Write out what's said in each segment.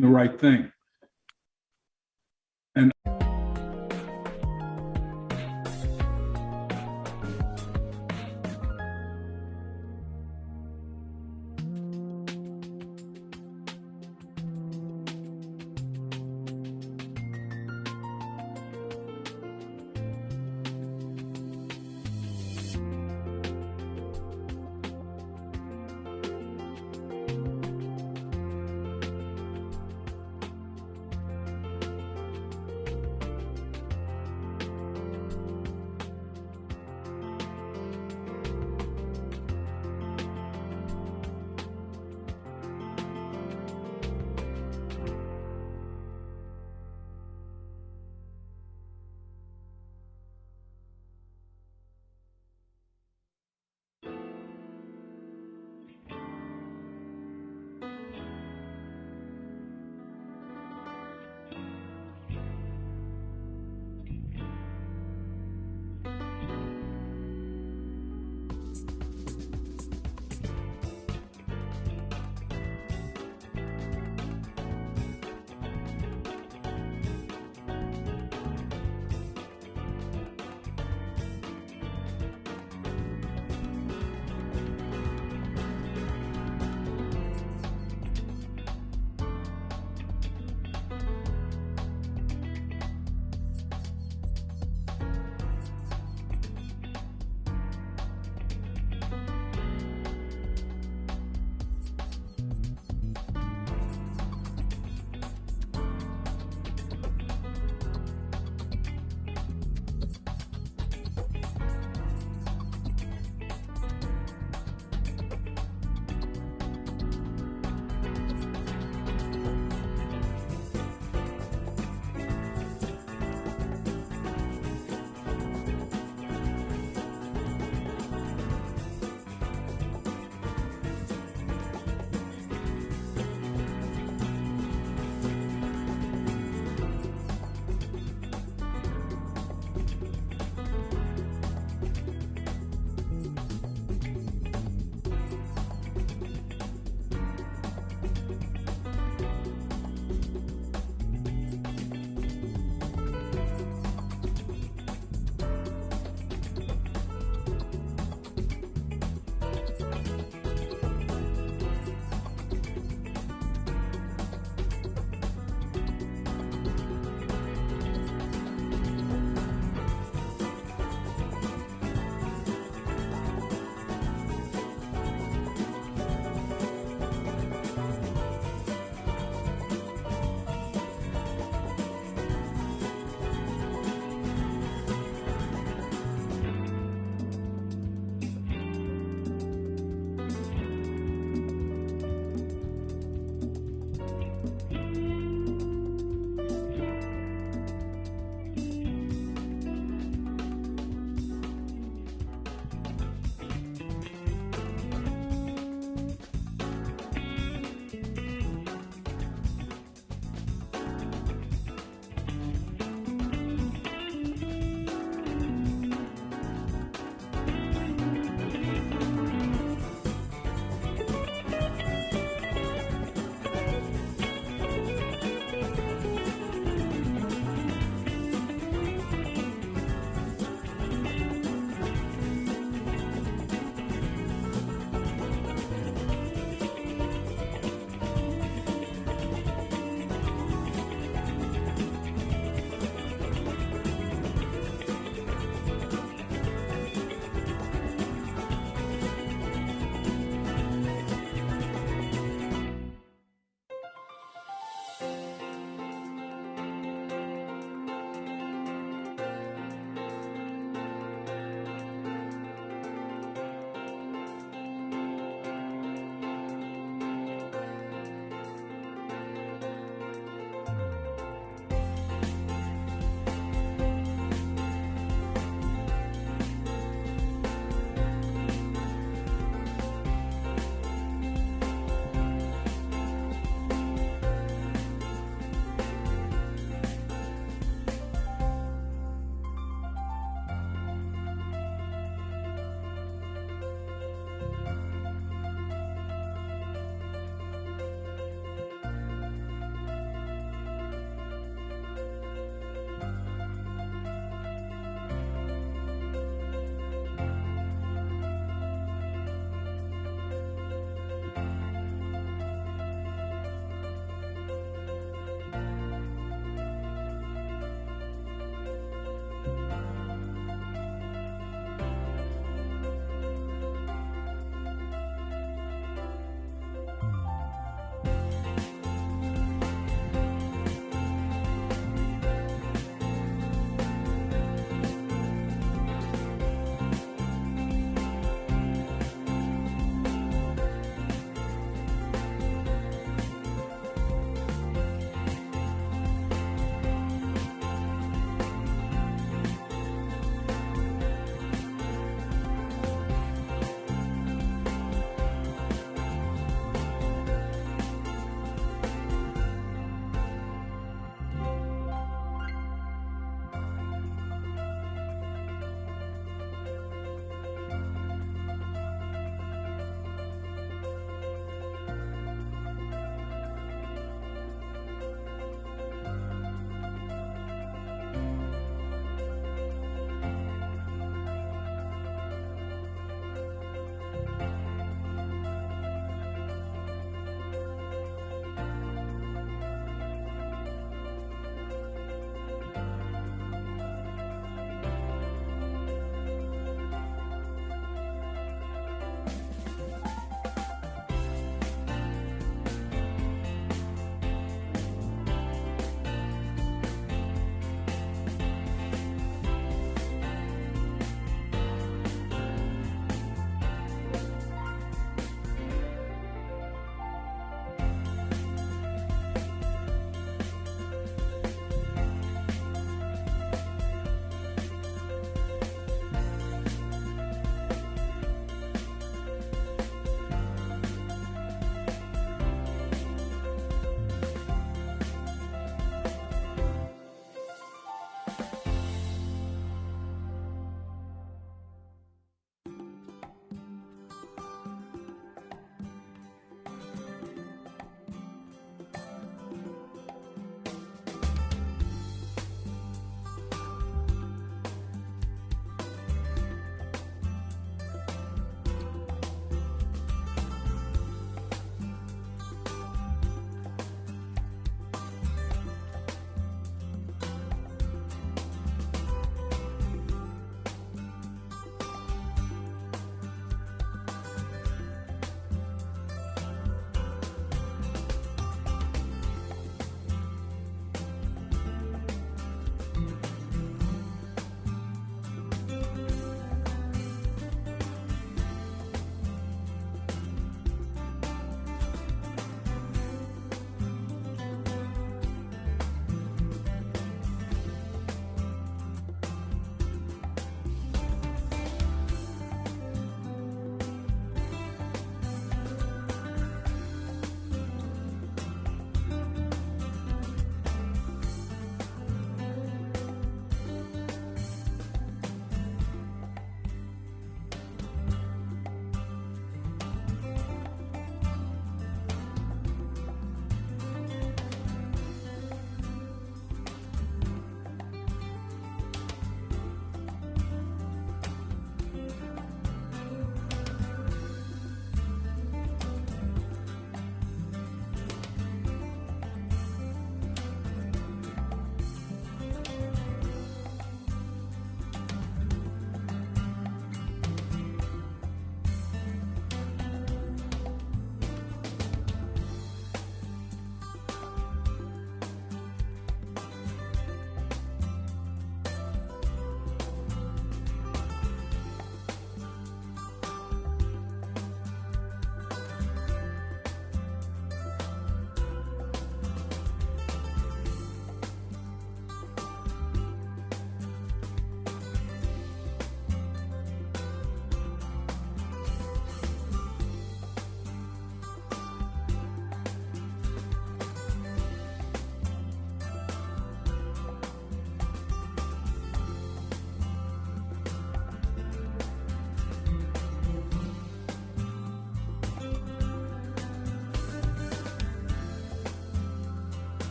doing the right thing. And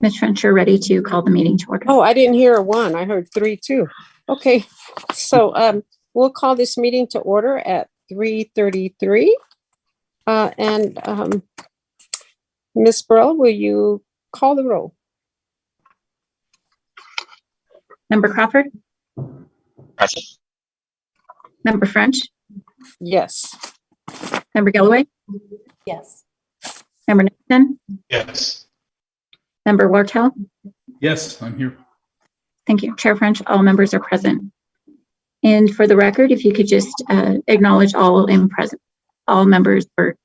Ms. French, you're ready to call the meeting to order. Oh, I didn't hear a 1. I heard 3 too. Okay, so we'll call this meeting to order at 3:33. Ms. Burrell, will you call the roll? Member Crawford? Present. Member French? Yes. Member Galloway? Yes. Member Nixon? Yes. Member Wartell? Yes, I'm here. Thank you. Chair French, all members are present. And for the record, if you could just acknowledge all members or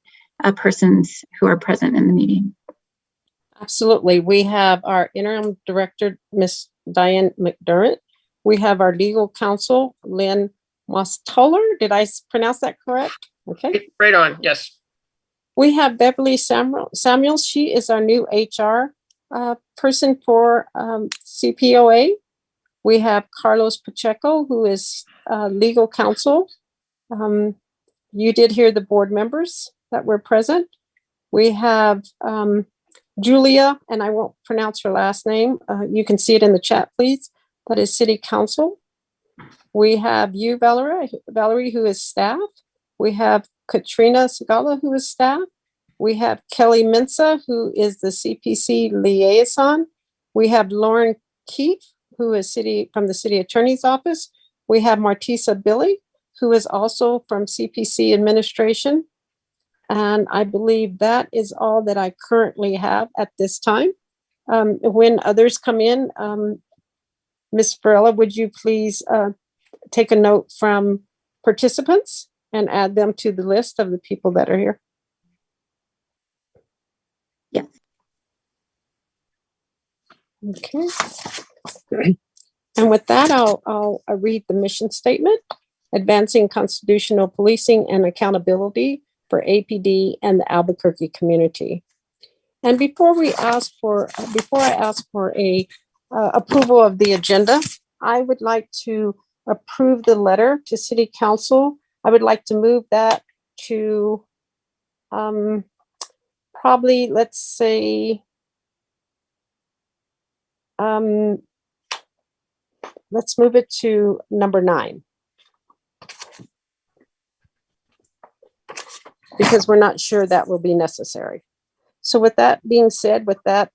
persons who are present in the meeting. Absolutely. We have our interim director, Ms. Diane McDermott. We have our legal counsel, Lynn Mostoller. Did I pronounce that correct? Okay. Right on. Yes. We have Beverly Samuels. She is our new HR person for Cpoa. We have Carlos Pacheco, who is legal counsel. You did hear the board members that were present. We have Julia, and I won't pronounce her last name. You can see it in the chat, please. That is city council. We have you, Valerie, who is staff. We have Katrina Segala, who is staff. We have Kelly Mensa, who is the CPC liaison. We have Lauren Keefe, who is from the city attorney's office. We have Martisa Billy, who is also from CPC administration. And I believe that is all that I currently have at this time. When others come in, Ms. Varela, would you please take a note from participants and add them to the list of the people that are here? Yes. Okay. And with that, I'll read the mission statement: advancing constitutional policing and accountability for APD and the Albuquerque community. And before I ask for a approval of the agenda, I would like to approve the letter to City Council. I would like to move that to probably, let's say, let's move it to number 9. Because we're not sure that will be necessary. So with that being said, with that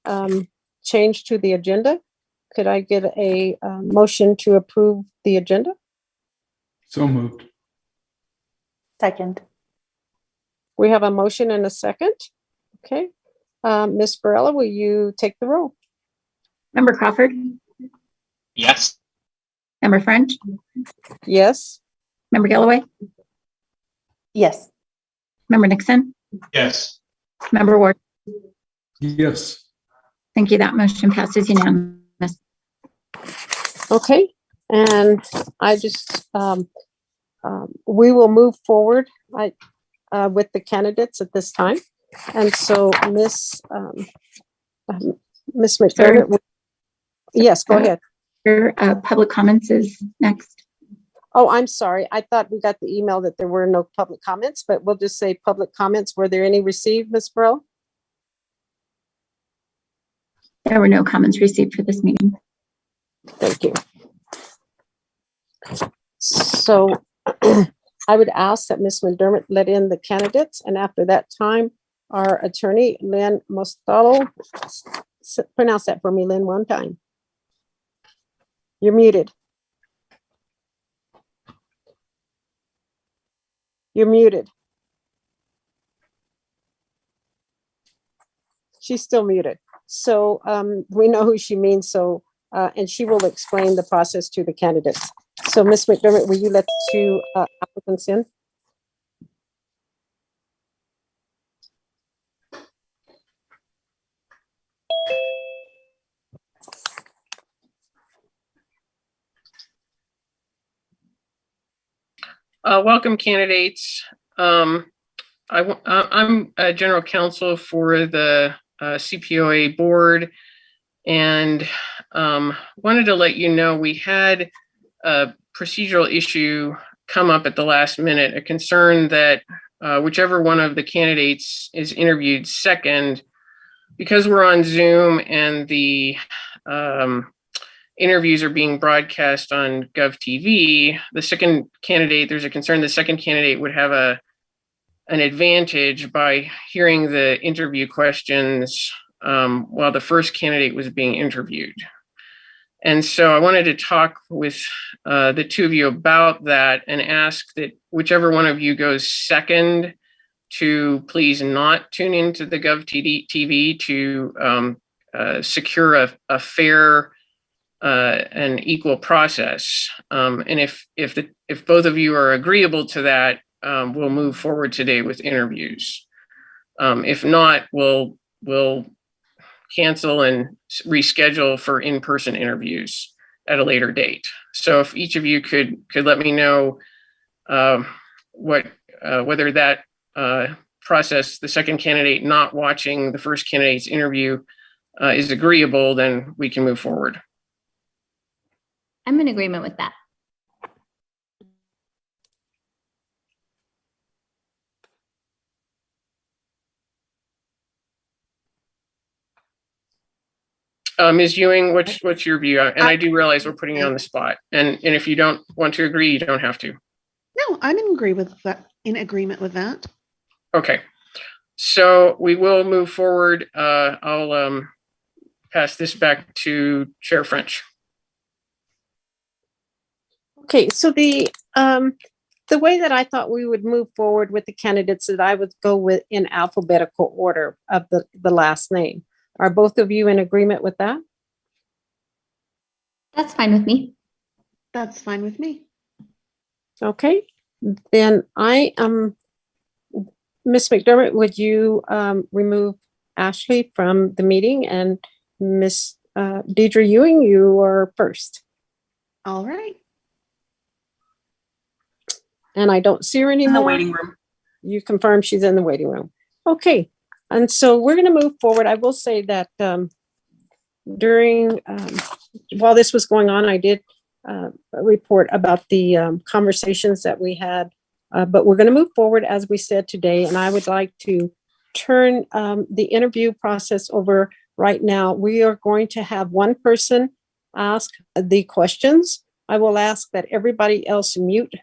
change to the agenda, could I get a motion to approve the agenda? So moved. Second. We have a motion and a second. Okay. Ms. Barella, will you take the roll? Member Crawford? Yes. Member French? Yes. Member Galloway? Yes. Member Nixon? Yes. Member Ward? Yes. Thank you. That motion passes unanimous. Okay. And I just, we will move forward with the candidates at this time. And so Miss McDermott, yes, go ahead. Your public comments is next. Oh, I'm sorry. I thought we got the email that there were no public comments, but we'll just say public comments. Were there any received, Ms. Burrell? There were no comments received for this meeting. Thank you. So I would ask that Ms. McDermott let in the candidates, and after that time, our attorney, Lynn Mostalo, pronounce that for me, Lynn, one time. You're muted. You're muted. She's still muted. So we know who she means. So, and she will explain the process to the candidates. So Ms. McDermott, will you let the 2 applicants in? Welcome, candidates. I'm general counsel for the Cpoa board, and wanted to let you know we had a procedural issue come up at the last minute, a concern that whichever one of the candidates is interviewed second because we're on Zoom and the interviews are being broadcast on GovTV, the second candidate, there's a concern the second candidate would have an advantage by hearing the interview questions while the first candidate was being interviewed. And so I wanted to talk with the two of you about that and ask that whichever one of you goes second to please not tune into the GovTV to secure a fair and equal process. And if both of you are agreeable to that, we'll move forward today with interviews. If not, we'll cancel and reschedule for in-person interviews at a later date. So if each of you could let me know whether that process, the second candidate not watching the first candidate's interview, is agreeable, then we can move forward. I'm in agreement with that. Ms. Ewing, what's your view? And I do realize we're putting you on the spot. And if you don't want to agree, you don't have to. No, I'm in agreement with that. Okay. So we will move forward. I'll pass this back to Chair French. Okay, so the way that I thought we would move forward with the candidates that I would go with in alphabetical order of the last name. Are both of you in agreement with that? That's fine with me. That's fine with me. Okay, then I Ms. McDermott, would you remove Ashley from the meeting, and Ms. Deidre Ewing, you are first. All right. And I don't see her anymore. In the waiting room. You confirm she's in the waiting room. Okay, and so we're going to move forward. I will say that during, while this was going on, I did report about the conversations that we had, but we're going to move forward as we said today, and I would like to turn the interview process over right now. We are going to have one person ask the questions. I will ask that everybody else mute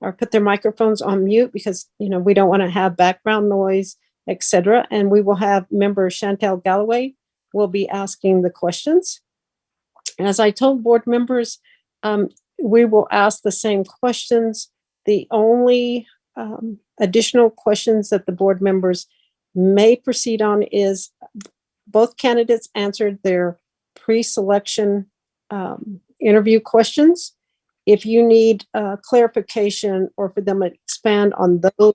or put their microphones on mute because, we don't want to have background noise, etc. And we will have member Chantel Galloway will be asking the questions. As I told board members, we will ask the same questions. The only additional questions that the board members may proceed on is both candidates answered their pre-selection interview questions. If you need clarification or for them to expand on those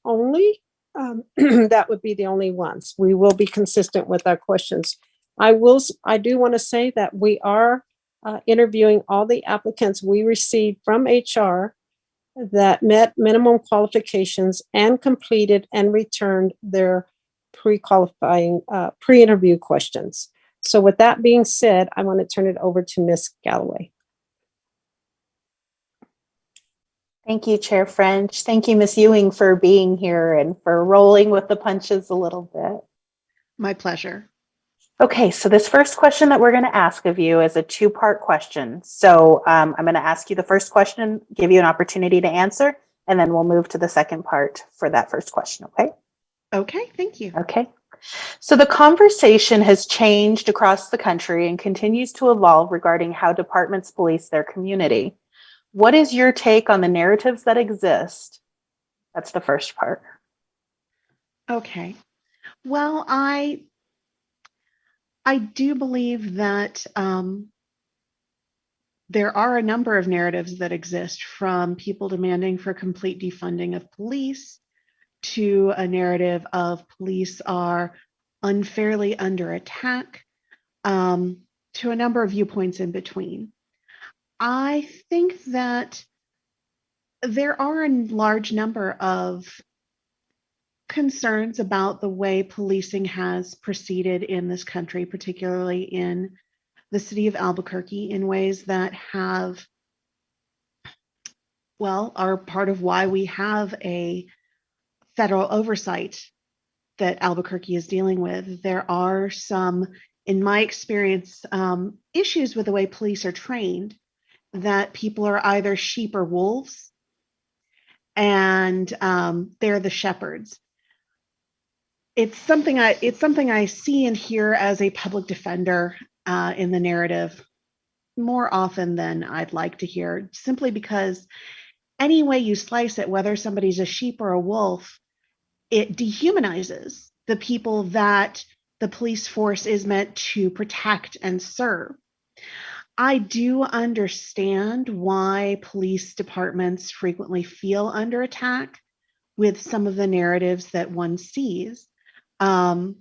only, that would be the only ones. We will be consistent with our questions. I do want to say that we are interviewing all the applicants we received from HR that met minimum qualifications and completed and returned their pre-qualifying pre-interview questions. So with that being said, I want to turn it over to Ms. Galloway. Thank you, Chair French. Thank you, Ms. Ewing, for being here and for rolling with the punches a little bit. My pleasure. Okay, so this first question that we're going to ask of you is a two-part question. So I'm going to ask you the first question, give you an opportunity to answer, and then we'll move to the second part for that first question, okay? Okay, thank you. Okay. So the conversation has changed across the country and continues to evolve regarding how departments police their community. What is your take on the narratives that exist? That's the first part. Okay. Well, I do believe that there are a number of narratives that exist, from people demanding for complete defunding of police to a narrative of police are unfairly under attack, to a number of viewpoints in between. I think that there are a large number of concerns about the way policing has proceeded in this country, particularly in the city of Albuquerque, in ways that are part of why we have a federal oversight that Albuquerque is dealing with. There are some, in my experience, issues with the way police are trained, that people are either sheep or wolves, and they're the shepherds. It's something I see and hear as a public defender in the narrative more often than I'd like to hear, simply because any way you slice it, whether somebody's a sheep or a wolf, it dehumanizes the people that the police force is meant to protect and serve. I do understand why police departments frequently feel under attack with some of the narratives that one sees. But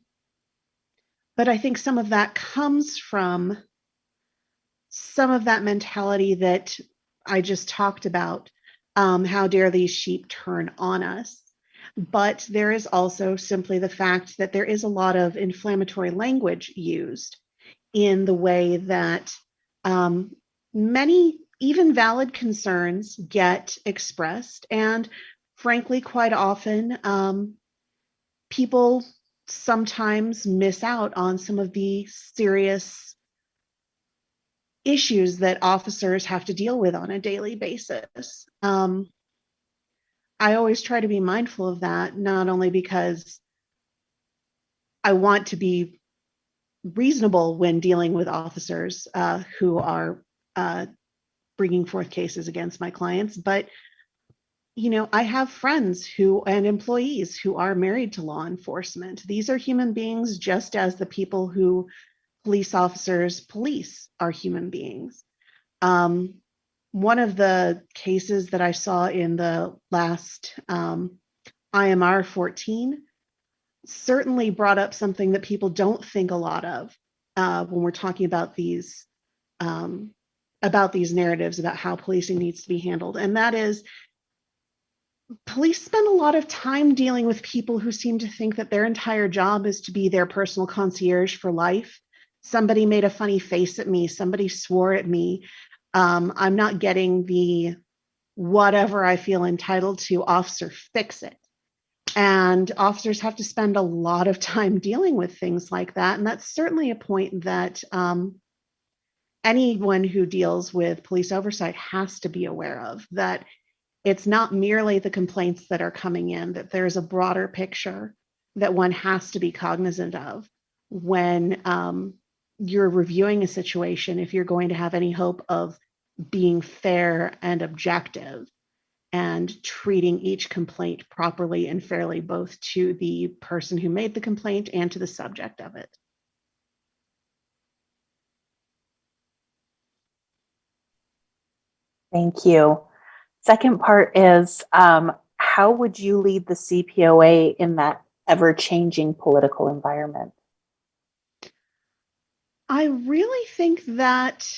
I think some of that comes from some of that mentality that I just talked about. How dare these sheep turn on us? But there is also simply the fact that there is a lot of inflammatory language used in the way that many, even valid concerns get expressed. And frankly, quite often, people sometimes miss out on some of the serious issues that officers have to deal with on a daily basis. I always try to be mindful of that, not only because I want to be reasonable when dealing with officers who are bringing forth cases against my clients, but I have friends and employees who are married to law enforcement. These are human beings, just as the people who police officers police are human beings. One of the cases that I saw in the last IMR 14 certainly brought up something that people don't think a lot of when we're talking about these narratives about how policing needs to be handled. And that is, police spend a lot of time dealing with people who seem to think that their entire job is to be their personal concierge for life. Somebody made a funny face at me. Somebody swore at me. I'm not getting the whatever I feel entitled to, officer, fix it. And officers have to spend a lot of time dealing with things like that. And that's certainly a point that anyone who deals with police oversight has to be aware of, that it's not merely the complaints that are coming in, that there's a broader picture that one has to be cognizant of when you're reviewing a situation, if you're going to have any hope of being fair and objective and treating each complaint properly and fairly, both to the person who made the complaint and to the subject of it. Thank you. Second part is, how would you lead the CPOA in that ever-changing political environment? I really think that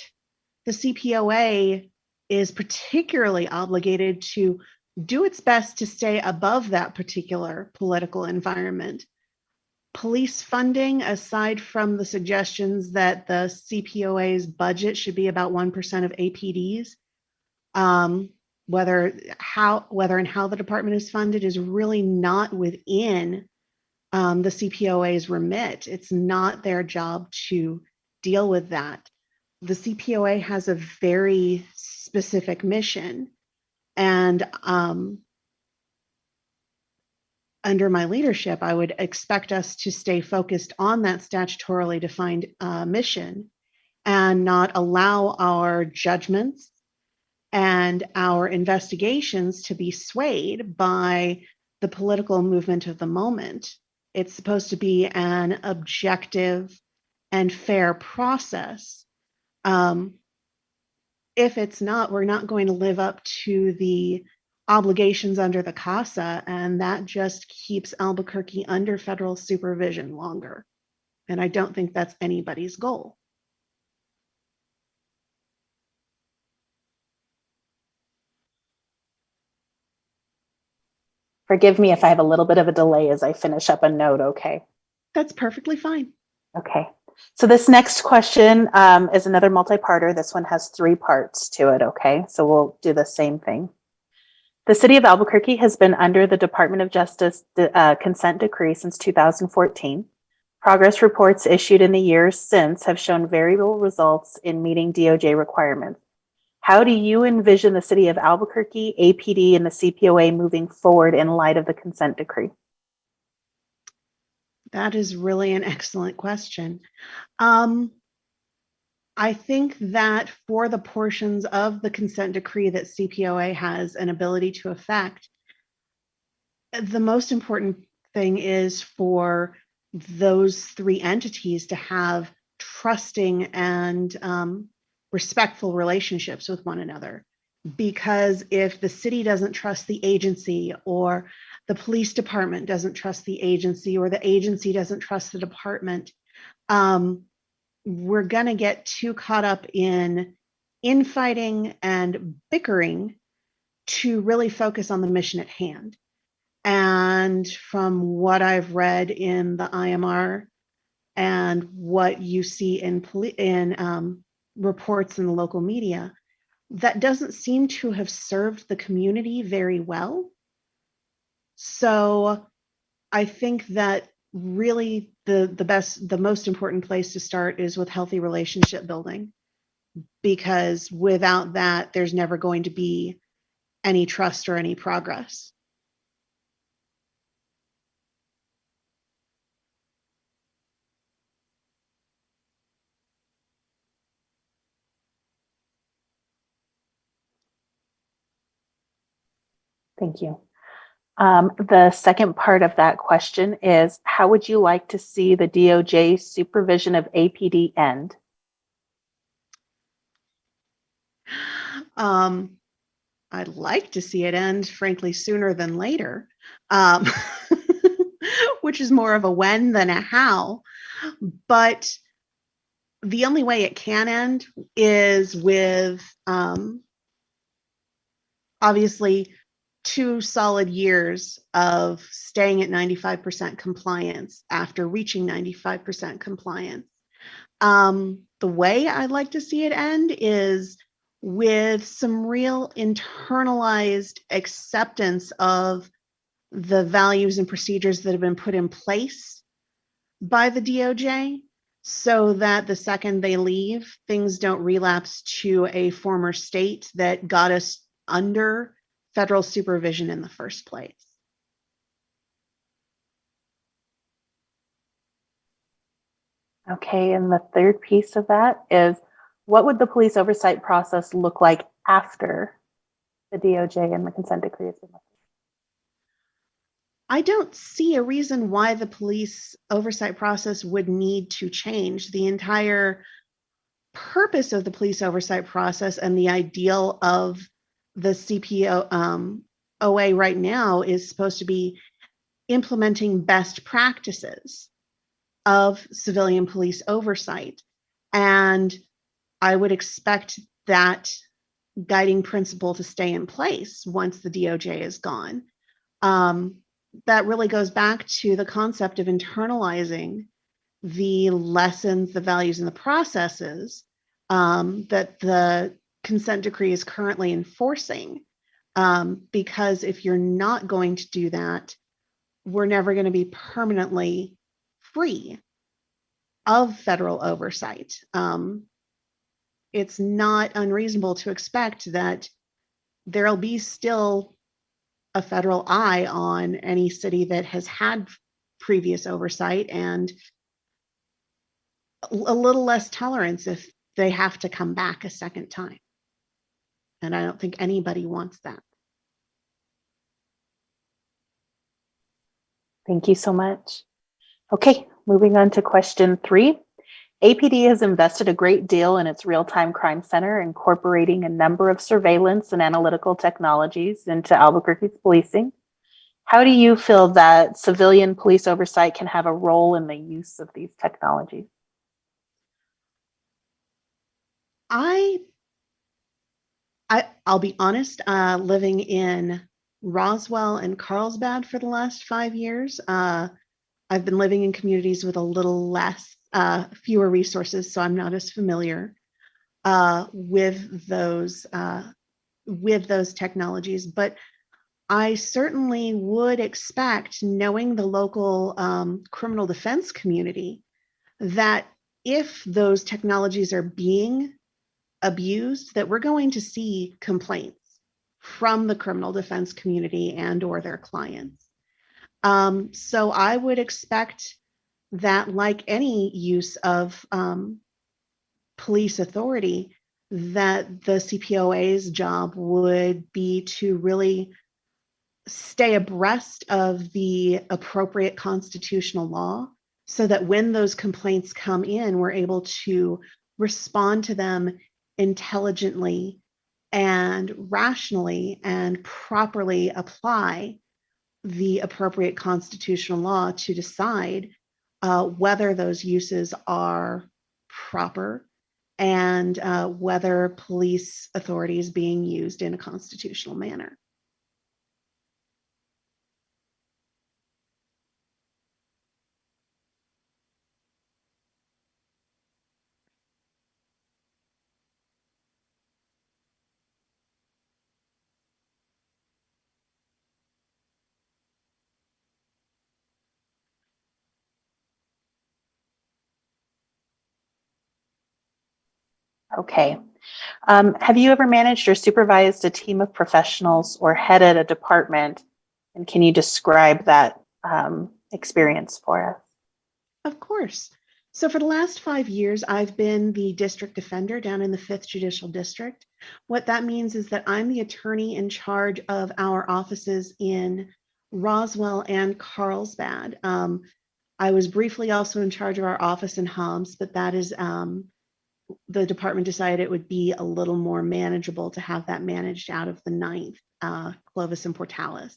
the CPOA is particularly obligated to do its best to stay above that particular political environment. Police funding, aside from the suggestions that the CPOA's budget should be about 1% of APDs, whether and how the department is funded is really not within the CPOA's remit. It's not their job to deal with that. The CPOA has a very specific mission, and under my leadership, I would expect us to stay focused on that statutorily defined mission and not allow our judgments and our investigations to be swayed by the political movement of the moment. It's supposed to be an objective and fair process. If it's not, we're not going to live up to the obligations under the CASA, and that just keeps Albuquerque under federal supervision longer. And I don't think that's anybody's goal. Forgive me if I have a little bit of a delay as I finish up a note, okay? That's perfectly fine. Okay. So this next question is another multi-parter. This one has 3 parts to it, okay? So we'll do the same thing. The City of Albuquerque has been under the Department of Justice consent decree since 2014. Progress reports issued in the years since have shown variable results in meeting DOJ requirements. How do you envision the City of Albuquerque, APD, and the CPOA moving forward in light of the consent decree? That is really an excellent question. I think that for the portions of the consent decree that CPOA has an ability to affect, the most important thing is for those three entities to have trusting and respectful relationships with one another. Because if the city doesn't trust the agency, or the police department doesn't trust the agency, or the agency doesn't trust the department, we're going to get too caught up in infighting and bickering to really focus on the mission at hand. And from what I've read in the IMR and what you see in reports in the local media, that doesn't seem to have served the community very well. So I think that really the most important place to start is with healthy relationship building, because without that, there's never going to be any trust or any progress. Thank you. The second part of that question is, how would you like to see the DOJ supervision of APD end? I'd like to see it end, frankly, sooner than later, which is more of a when than a how. But the only way it can end is with obviously 2 solid years of staying at 95% compliance after reaching 95% compliance. The way I'd like to see it end is with some real internalized acceptance of the values and procedures that have been put in place by the DOJ, so that the second they leave, things don't relapse to a former state that got us under federal supervision in the first place. Okay, and the third piece of that is, what would the police oversight process look like after the DOJ and the consent decree has been lifted? I don't see a reason why the police oversight process would need to change. The entire purpose of the police oversight process and the ideal of the CPOA right now is supposed to be implementing best practices of civilian police oversight. And I would expect that guiding principle to stay in place once the DOJ is gone. That really goes back to the concept of internalizing the lessons, the values, and the processes that the consent decree is currently enforcing. Because if you're not going to do that, we're never going to be permanently free of federal oversight. It's not unreasonable to expect that there'll be still a federal eye on any city that has had previous oversight, and a little less tolerance if they have to come back a second time. And I don't think anybody wants that. Thank you so much. Okay, moving on to question 3. APD has invested a great deal in its real-time crime center, incorporating a number of surveillance and analytical technologies into Albuquerque's policing. How do you feel that civilian police oversight can have a role in the use of these technologies? I'll be honest, living in Roswell and Carlsbad for the last 5 years, I've been living in communities with a little less, fewer resources, so I'm not as familiar with those technologies. But I certainly would expect, knowing the local criminal defense community, that if those technologies are being abused, that we're going to see complaints from the criminal defense community and or their clients. So I would expect that, like any use of police authority, that the CPOA's job would be to really stay abreast of the appropriate constitutional law so that when those complaints come in, we're able to respond to them intelligently and rationally and properly apply the appropriate constitutional law to decide whether those uses are proper and whether police authority is being used in a constitutional manner. Okay. Have you ever managed or supervised a team of professionals or headed a department? And can you describe that experience for us? Of course. So for the last 5 years, I've been the district defender down in the 5th Judicial District. What that means is that I'm the attorney in charge of our offices in Roswell and Carlsbad. I was briefly also in charge of our office in Hobbs, but that is the department decided it would be a little more manageable to have that managed out of the 9th, Clovis and Portales.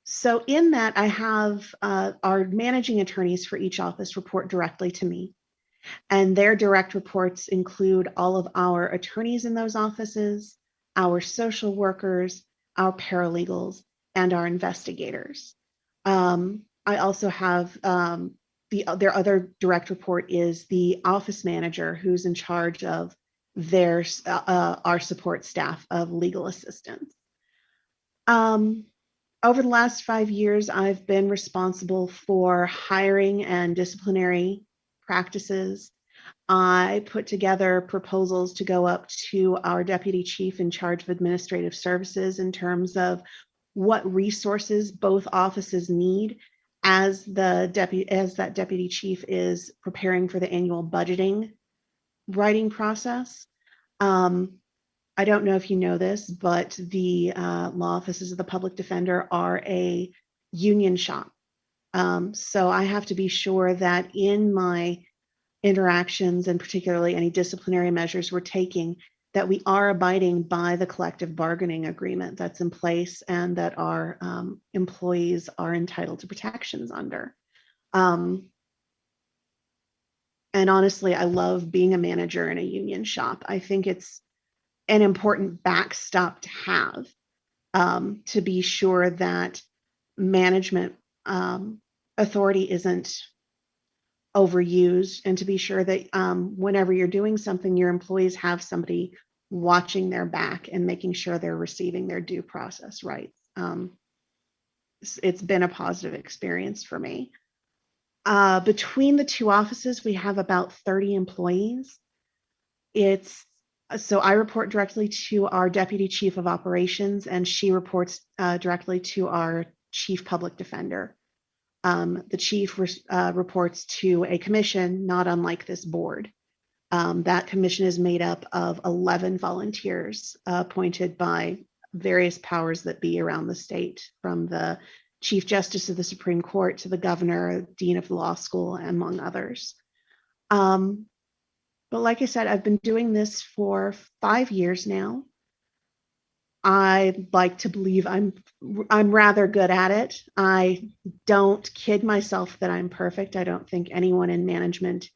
So in that, I have our managing attorneys for each office report directly to me. And their direct reports include all of our attorneys in those offices, our social workers, our paralegals, and our investigators. I also have their other direct report is the office manager, who's in charge of their our support staff of legal assistance. Over the last 5 years, I've been responsible for hiring and disciplinary practices. I put together proposals to go up to our deputy chief in charge of administrative services in terms of what resources both offices need as that deputy chief is preparing for the annual budgeting writing process. I don't know if you know this, but the law offices of the public defender are a union shop. So I have to be sure that in my interactions, and particularly any disciplinary measures we're taking, that we are abiding by the collective bargaining agreement that's in place and that our employees are entitled to protections under. And honestly, I love being a manager in a union shop. I think it's an important backstop to have, to be sure that management authority isn't overused, and to be sure that whenever you're doing something, your employees have somebody watching their back and making sure they're receiving their due process rights. It's been a positive experience for me. Between the two offices, we have about 30 employees. So I report directly to our deputy chief of operations, and she reports directly to our chief public defender. The chief reports to a commission, not unlike this board. That commission is made up of 11 volunteers appointed by various powers that be around the state, from the Chief Justice of the Supreme Court to the governor, dean of the law school, among others. But like I said, I've been doing this for 5 years now. I like to believe I'm rather good at it. I don't kid myself that I'm perfect. I don't think anyone in management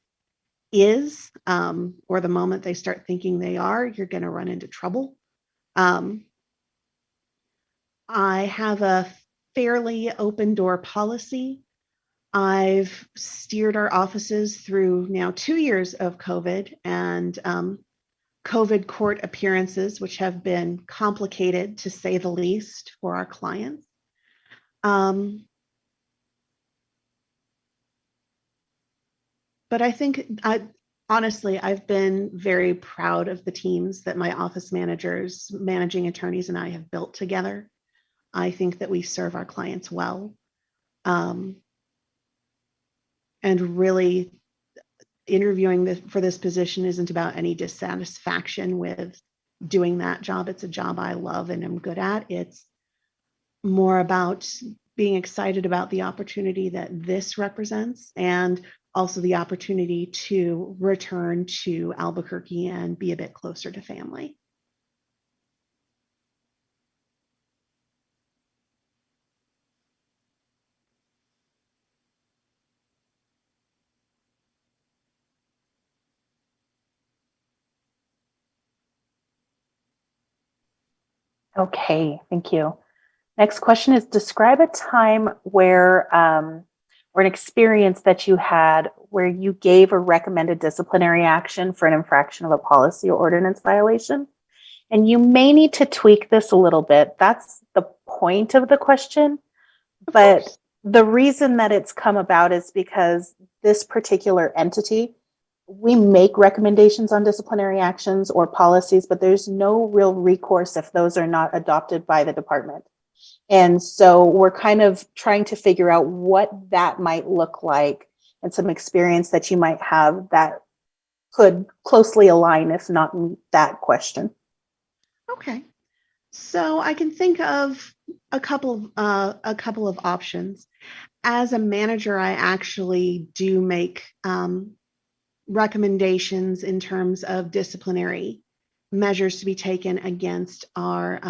is, or the moment they start thinking they are, you're going to run into trouble. I have a fairly open door policy. I've steered our offices through now 2 years of COVID, and COVID court appearances, which have been complicated to say the least for our clients. But I think, honestly, I've been very proud of the teams that my office managers, managing attorneys, and I have built together. I think that we serve our clients well. And really, interviewing for this position isn't about any dissatisfaction with doing that job. It's a job I love and am good at. It's more about being excited about the opportunity that this represents, and also the opportunity to return to Albuquerque and be a bit closer to family. Okay, thank you. Next question is, describe a time where, or an experience that you had where you gave or recommended disciplinary action for an infraction of a policy or ordinance violation. And you may need to tweak this a little bit. That's the point of the question. But the reason that it's come about is because this particular entity, we make recommendations on disciplinary actions or policies, but there's no real recourse if those are not adopted by the department. And so we're kind of trying to figure out what that might look like and some experience that you might have that could closely align, if not meet that question. Okay, so I can think of a couple of options. As a manager, I actually do make recommendations in terms of disciplinary measures to be taken against our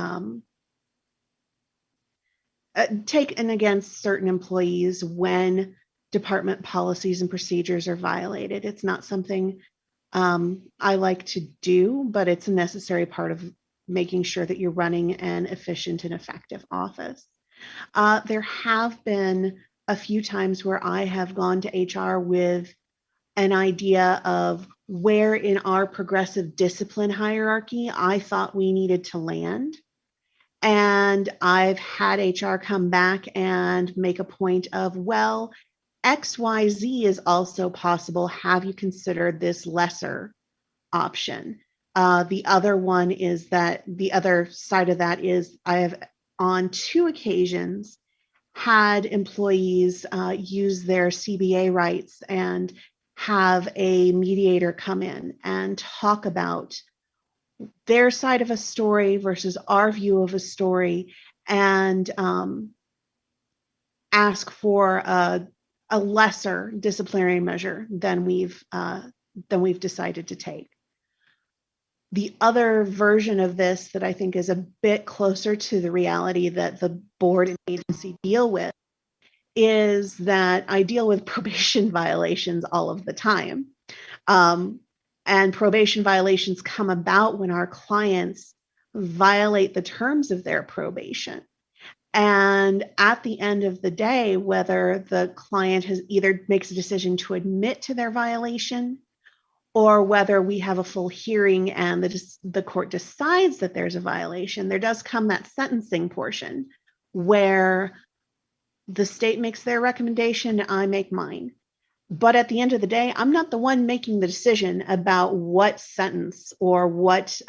certain employees when department policies and procedures are violated. It's not something I like to do, but it's a necessary part of making sure that you're running an efficient and effective office. There have been a few times where I have gone to HR with an idea of where in our progressive discipline hierarchy I thought we needed to land. And I've had HR come back and make a point of, well, XYZ is also possible. Have you considered this lesser option? The other one is that the other side of that is I have on 2 occasions had employees use their CBA rights and have a mediator come in and talk about their side of a story versus our view of a story, and ask for a lesser disciplinary measure than we've decided to take. The other version of this that I think is a bit closer to the reality that the board and agency deal with is that I deal with probation violations all of the time. And probation violations come about when our clients violate the terms of their probation. And at the end of the day, whether the client has either makes a decision to admit to their violation, or whether we have a full hearing and the court decides that there's a violation, there does come that sentencing portion where the state makes their recommendation, I make mine. But at the end of the day, I'm not the one making the decision about what sentence or what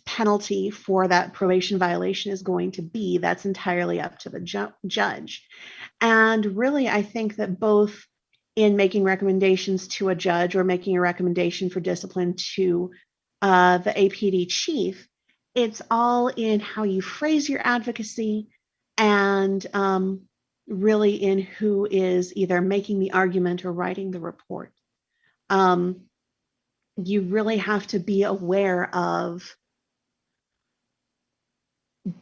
penalty for that probation violation is going to be. That's entirely up to the judge. And really, I think that both in making recommendations to a judge or making a recommendation for discipline to the APD chief, it's all in how you phrase your advocacy and really in who is either making the argument or writing the report. You really have to be aware of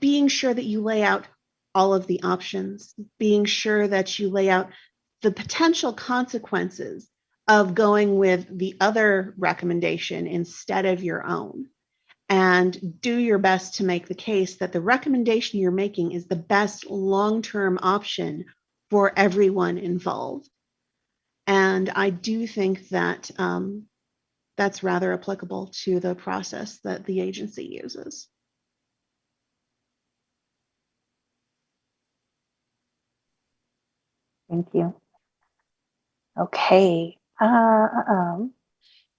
being sure that you lay out all of the options, being sure that you lay out the potential consequences of going with the other recommendation instead of your own, and do your best to make the case that the recommendation you're making is the best long-term option for everyone involved. And I do think that that's rather applicable to the process that the agency uses. Thank you. Okay.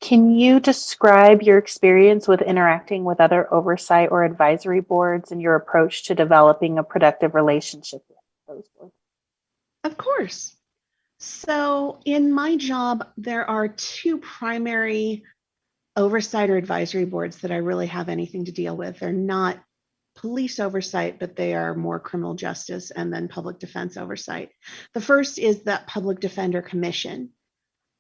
Can you describe your experience with interacting with other oversight or advisory boards and your approach to developing a productive relationship with those boards? Of course. So in my job, there are two primary oversight or advisory boards that I really have anything to deal with. They're not police oversight, but they are more criminal justice and then public defense oversight. The first is that Public Defender Commission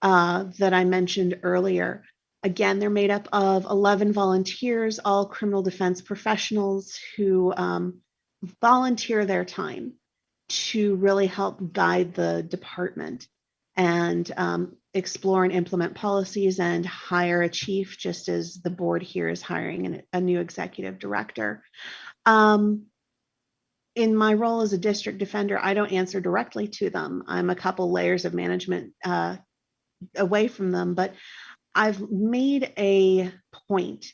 that I mentioned earlier. Again, they're made up of 11 volunteers, all criminal defense professionals who volunteer their time to really help guide the department and explore and implement policies and hire a chief, just as the board here is hiring a new executive director. In my role as a district defender, I don't answer directly to them. I'm a couple layers of management away from them, but I've made a point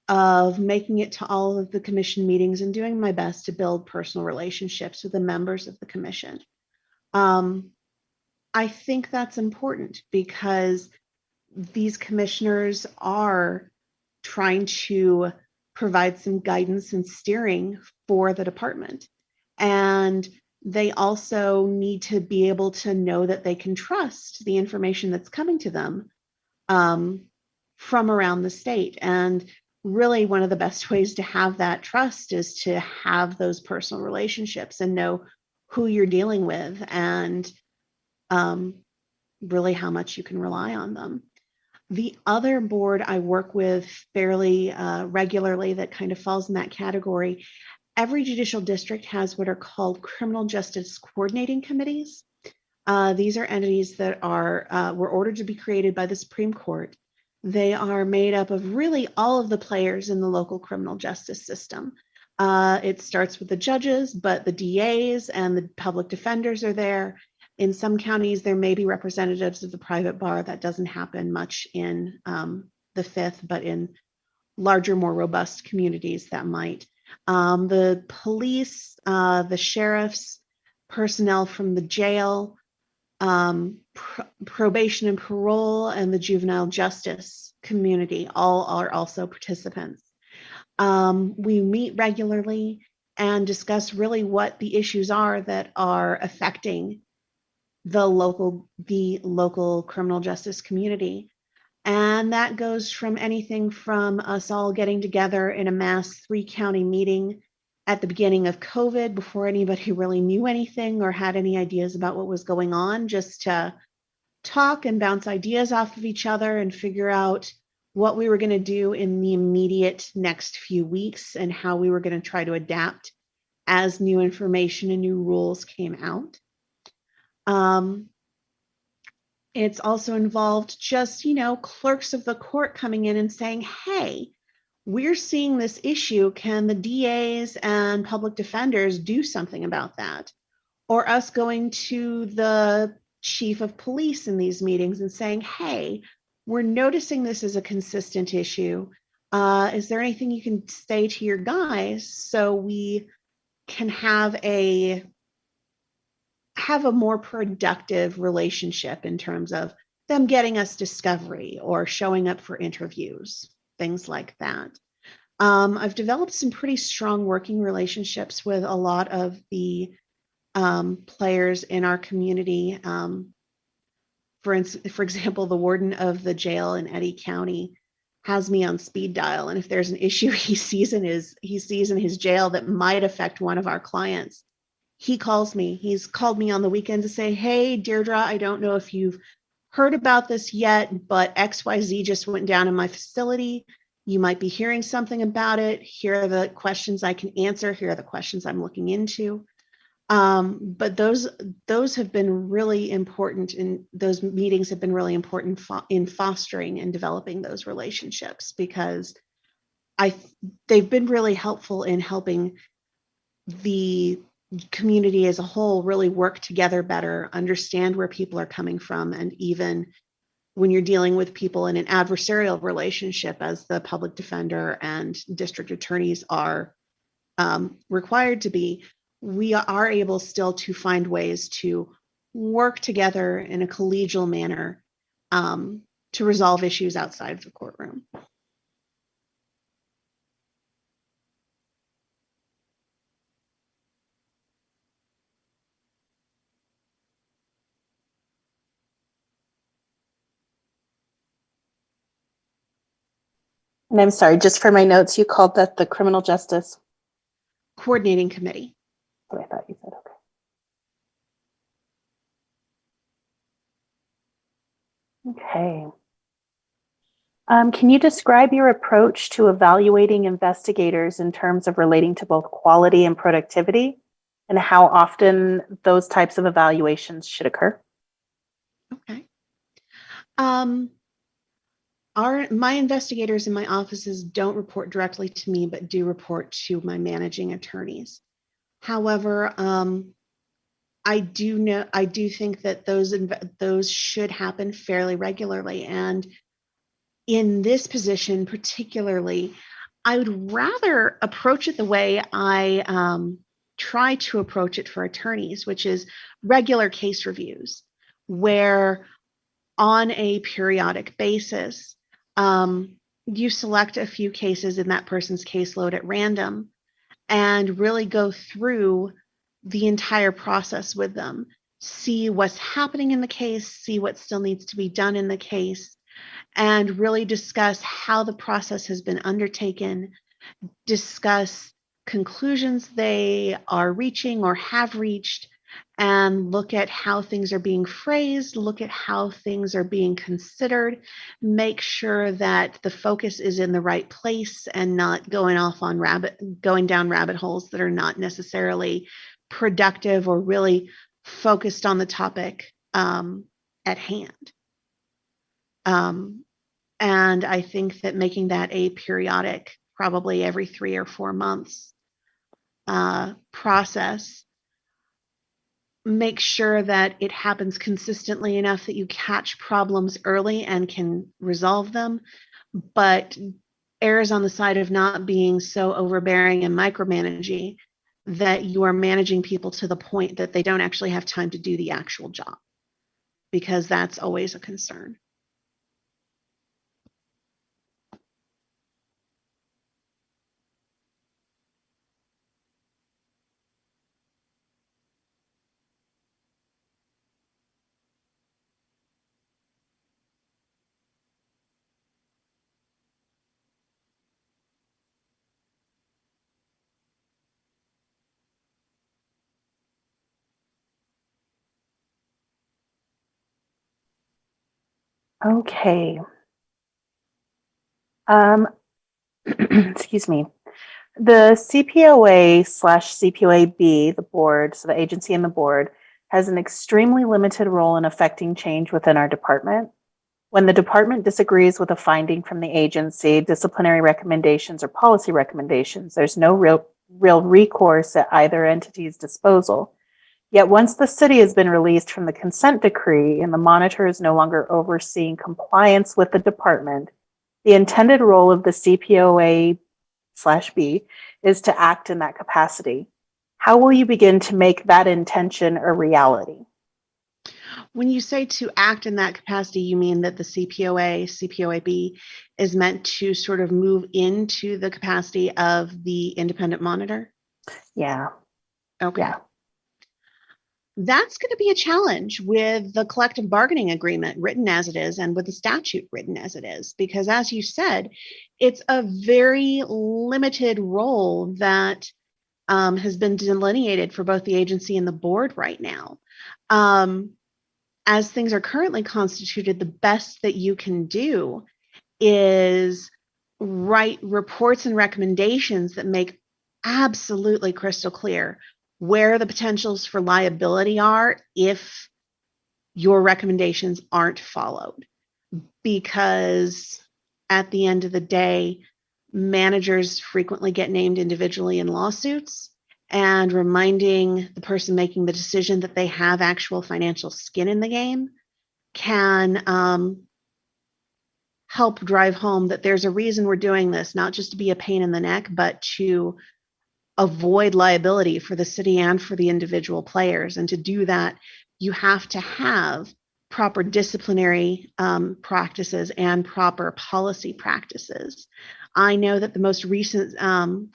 of making it to all of the commission meetings and doing my best to build personal relationships with the members of the commission. I think that's important because these commissioners are trying to provide some guidance and steering for the department. And they also need to be able to know that they can trust the information that's coming to them from around the state. And really, one of the best ways to have that trust is to have those personal relationships and know who you're dealing with and really how much you can rely on them. The other board I work with fairly regularly that kind of falls in that category, every judicial district has what are called criminal justice coordinating committees. These are entities that were ordered to be created by the Supreme Court. They are made up of really all of the players in the local criminal justice system. It starts with the judges, but the DAs and the public defenders are there. In some counties, there may be representatives of the private bar. That doesn't happen much in the Fifth, but in larger, more robust communities that might. The police, the sheriffs, personnel from the jail, probation and parole, and the juvenile justice community all are also participants. We meet regularly and discuss really what the issues are that are affecting the local criminal justice community. And that goes from anything from us all getting together in a mass 3-county meeting at the beginning of COVID before anybody really knew anything or had any ideas about what was going on, just to talk and bounce ideas off of each other and figure out what we were going to do in the immediate next few weeks and how we were going to try to adapt as new information and new rules came out. It's also involved just, clerks of the court coming in and saying, hey, we're seeing this issue. Can the DAs and public defenders do something about that? Or us going to the chief of police in these meetings and saying, hey, we're noticing this as a consistent issue. Is there anything you can say to your guys so we can have a more productive relationship in terms of them getting us discovery or showing up for interviews, things like that. I've developed some pretty strong working relationships with a lot of the players in our community. For example, the warden of the jail in Eddy County has me on speed dial. And if there's an issue he sees in his jail that might affect one of our clients, he calls me. He's called me on the weekend to say, hey, Deirdre, I don't know if you've heard about this yet, but XYZ just went down in my facility. You might be hearing something about it. Here are the questions I can answer. Here are the questions I'm looking into. But those have been really important, and those meetings have been really important in fostering and developing those relationships, because they've been really helpful in helping the community as a whole really work together better, understand where people are coming from, and even when you're dealing with people in an adversarial relationship, as the public defender and district attorneys are required to be, we are able still to find ways to work together in a collegial manner to resolve issues outside of the courtroom. And I'm sorry, just for my notes, you called that the Criminal Justice. Coordinating committee. What I thought you said. Okay. Okay. Can you describe your approach to evaluating investigators in terms of relating to both quality and productivity, and how often those types of evaluations should occur? Okay. My investigators in my offices don't report directly to me, but do report to my managing attorneys. However, I do think that those should happen fairly regularly. And in this position particularly, I would rather approach it the way I try to approach it for attorneys, which is regular case reviews, where on a periodic basis, you select a few cases in that person's caseload at random and really go through the entire process with them, see what's happening in the case, see what still needs to be done in the case, and really discuss how the process has been undertaken, discuss conclusions they are reaching or have reached, and look at how things are being phrased, look at how things are being considered, make sure that the focus is in the right place and not going down rabbit holes that are not necessarily productive or really focused on the topic at hand. And I think that making that a periodic, probably every 3 or 4 months process, make sure that it happens consistently enough that you catch problems early and can resolve them, but errs on the side of not being so overbearing and micromanaging that you are managing people to the point that they don't actually have time to do the actual job, because that's always a concern. Okay. Excuse me. The CPOA/CPOA-B, the board, so the agency and the board, has an extremely limited role in affecting change within our department. When the department disagrees with a finding from the agency, disciplinary recommendations, or policy recommendations, there's no real recourse at either entity's disposal. Yet once the city has been released from the consent decree and the monitor is no longer overseeing compliance with the department, the intended role of the CPOA/B is to act in that capacity. How will you begin to make that intention a reality? When you say to act in that capacity, you mean that the CPOA/CPOA-B is meant to sort of move into the capacity of the independent monitor? Yeah. Okay. Yeah. That's going to be a challenge with the collective bargaining agreement written as it is and with the statute written as it is, because as you said, it's a very limited role that has been delineated for both the agency and the board right now. As things are currently constituted, the best that you can do is write reports and recommendations that make absolutely crystal clear where the potentials for liability are if your recommendations aren't followed. Because at the end of the day, managers frequently get named individually in lawsuits, and reminding the person making the decision that they have actual financial skin in the game can help drive home that there's a reason we're doing this, not just to be a pain in the neck, but to avoid liability for the city and for the individual players. And to do that, you have to have proper disciplinary practices and proper policy practices. I know that the most recent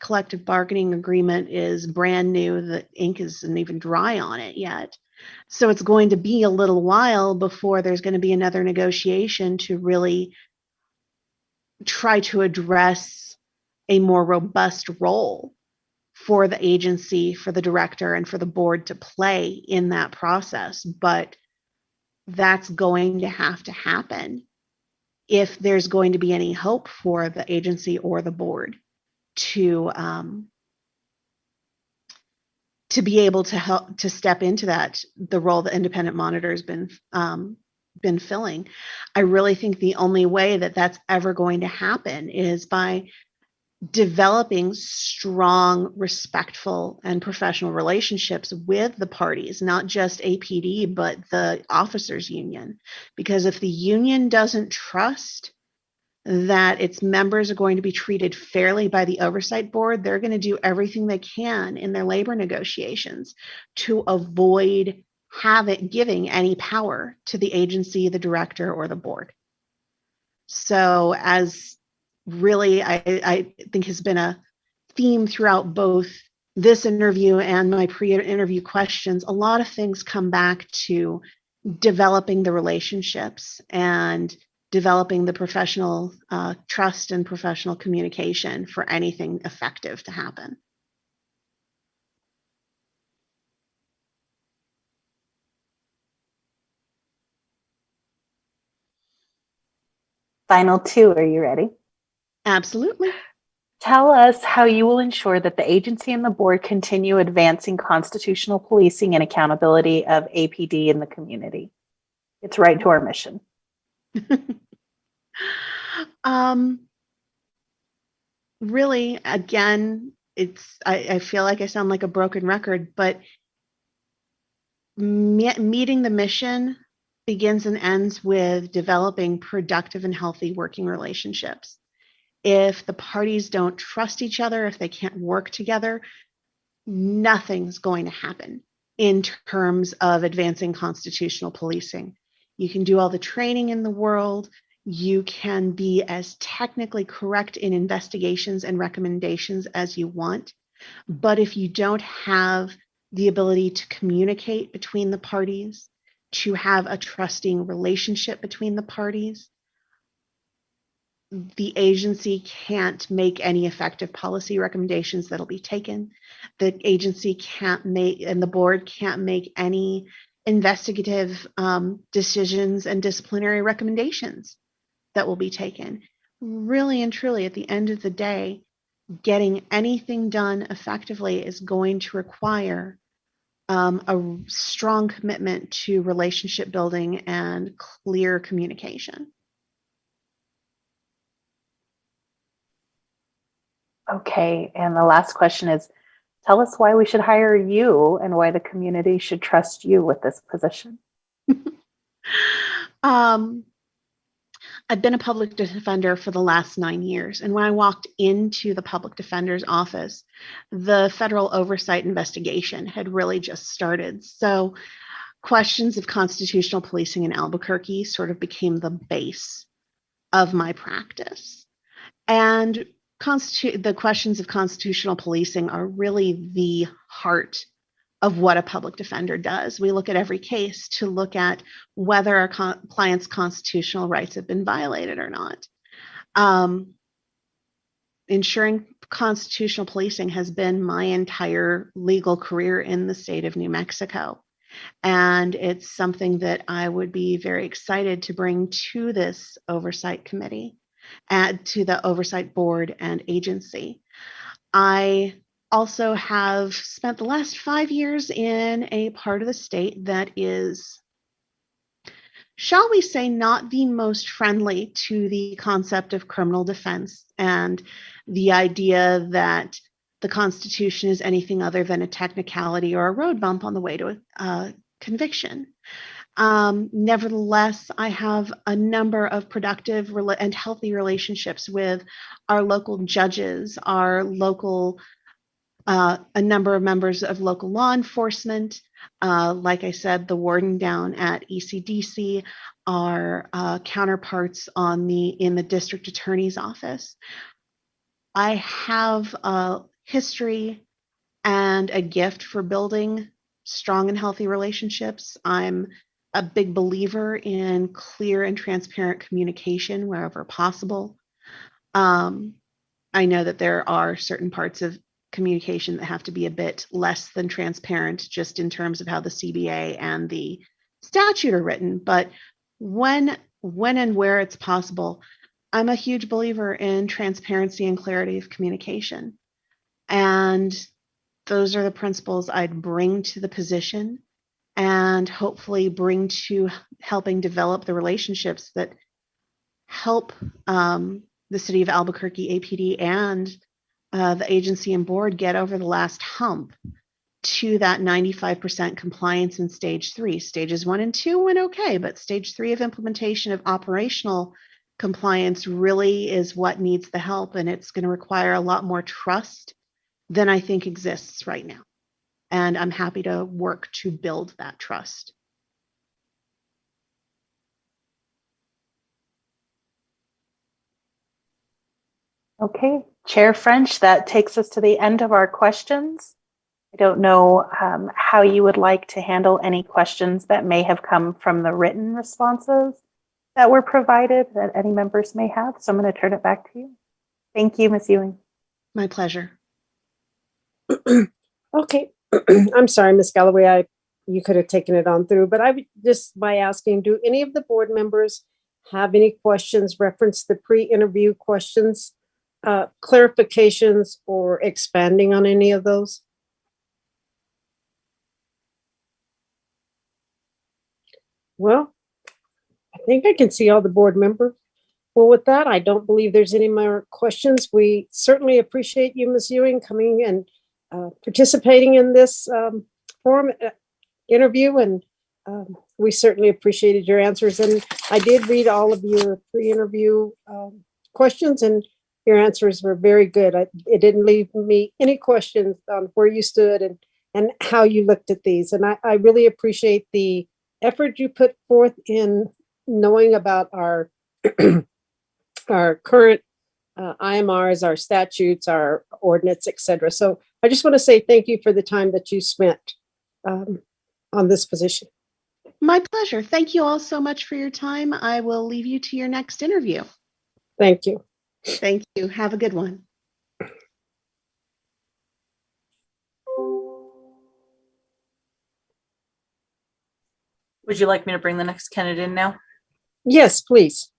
collective bargaining agreement is brand new. The ink isn't even dry on it yet. So it's going to be a little while before there's going to be another negotiation to really try to address a more robust role for the agency, for the director, and for the board to play in that process. But that's going to have to happen if there's going to be any hope for the agency or the board to be able to help to step into that, the role that independent monitor has been filling. I really think the only way that that's ever going to happen is by developing strong, respectful, and professional relationships with the parties, not just APD, but the officers union. Because if the union doesn't trust that its members are going to be treated fairly by the oversight board, they're going to do everything they can in their labor negotiations to avoid giving any power to the agency, the director, or the board. So as really, I think has been a theme throughout both this interview and my pre-interview questions, a lot of things come back to developing the relationships and developing the professional trust and professional communication for anything effective to happen. Final two, are you ready? Absolutely. Tell us how you will ensure that the agency and the board continue advancing constitutional policing and accountability of APD in the community. It's right to our mission. Really, again, I feel like I sound like a broken record, but meeting the mission begins and ends with developing productive and healthy working relationships. If the parties don't trust each other, if they can't work together, nothing's going to happen in terms of advancing constitutional policing. You can do all the training in the world. You can be as technically correct in investigations and recommendations as you want. But if you don't have the ability to communicate between the parties, to have a trusting relationship between the parties, the agency can't make any effective policy recommendations that'll be taken. The agency can't make, and the board can't make any investigative decisions and disciplinary recommendations that will be taken. Really and truly, at the end of the day, getting anything done effectively is going to require a strong commitment to relationship building and clear communication. Okay, and the last question is, tell us why we should hire you and why the community should trust you with this position. I've been a public defender for the last 9 years. And when I walked into the public defender's office, the federal oversight investigation had really just started. So questions of constitutional policing in Albuquerque sort of became the base of my practice. And the questions of constitutional policing are really the heart of what a public defender does. We look at every case to look at whether our client's constitutional rights have been violated or not. Ensuring constitutional policing has been my entire legal career in the state of New Mexico. And it's something that I would be very excited to bring to this oversight committee, and to the oversight board and agency. I also have spent the last 5 years in a part of the state that is, shall we say, not the most friendly to the concept of criminal defense and the idea that the Constitution is anything other than a technicality or a road bump on the way to a conviction. Nevertheless, I have a number of productive and healthy relationships with our local judges, our local, a number of members of local law enforcement. Like I said, the warden down at ECDC, our counterparts in the district attorney's office. I have a history and a gift for building strong and healthy relationships. I'm a big believer in clear and transparent communication wherever possible. I know that there are certain parts of communication that have to be a bit less than transparent, just in terms of how the CBA and the statute are written. But when and where it's possible, I'm a huge believer in transparency and clarity of communication. And those are the principles I'd bring to the position, and hopefully bring to helping develop the relationships that help the city of Albuquerque APD and the agency and board get over the last hump to that 95% compliance in stage 3. Stages 1 and 2 went okay, but stage 3 of implementation of operational compliance really is what needs the help, and it's going to require a lot more trust than I think exists right now. And I'm happy to work to build that trust. Okay, Chair French, that takes us to the end of our questions. I don't know how you would like to handle any questions that may have come from the written responses that were provided that any members may have. So I'm going to turn it back to you. Thank you, Ms. Ewing. My pleasure. Okay. I'm sorry, Ms. Galloway, you could have taken it on through, but I would just by asking, do any of the board members have any questions, reference the pre-interview questions, clarifications, or expanding on any of those? Well, I think I can see all the board members. Well, with that, I don't believe there's any more questions. We certainly appreciate you, Ms. Ewing, coming and participating in this forum interview, and we certainly appreciated your answers. And I did read all of your pre-interview questions, and your answers were very good. It didn't leave me any questions on where you stood and how you looked at these. And I really appreciate the effort you put forth in knowing about our our current IMRs, our statutes, our ordinance, etc. So I just want to say thank you for the time that you spent on this position. My pleasure. Thank you all so much for your time. I will leave you to your next interview. Thank you. Thank you. Have a good one. Would you like me to bring the next candidate in now? Yes, please.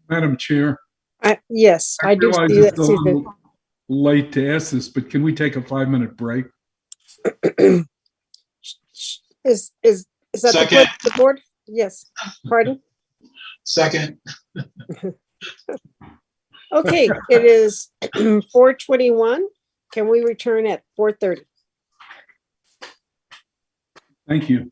Madam Chair, Yes, I do realize see it's that. a little late to ask this, but can we take a 5-minute break? Is that the pleasure of the board? Yes. Pardon? Second. Okay, it is 4:21. Can we return at 4:30? Thank you.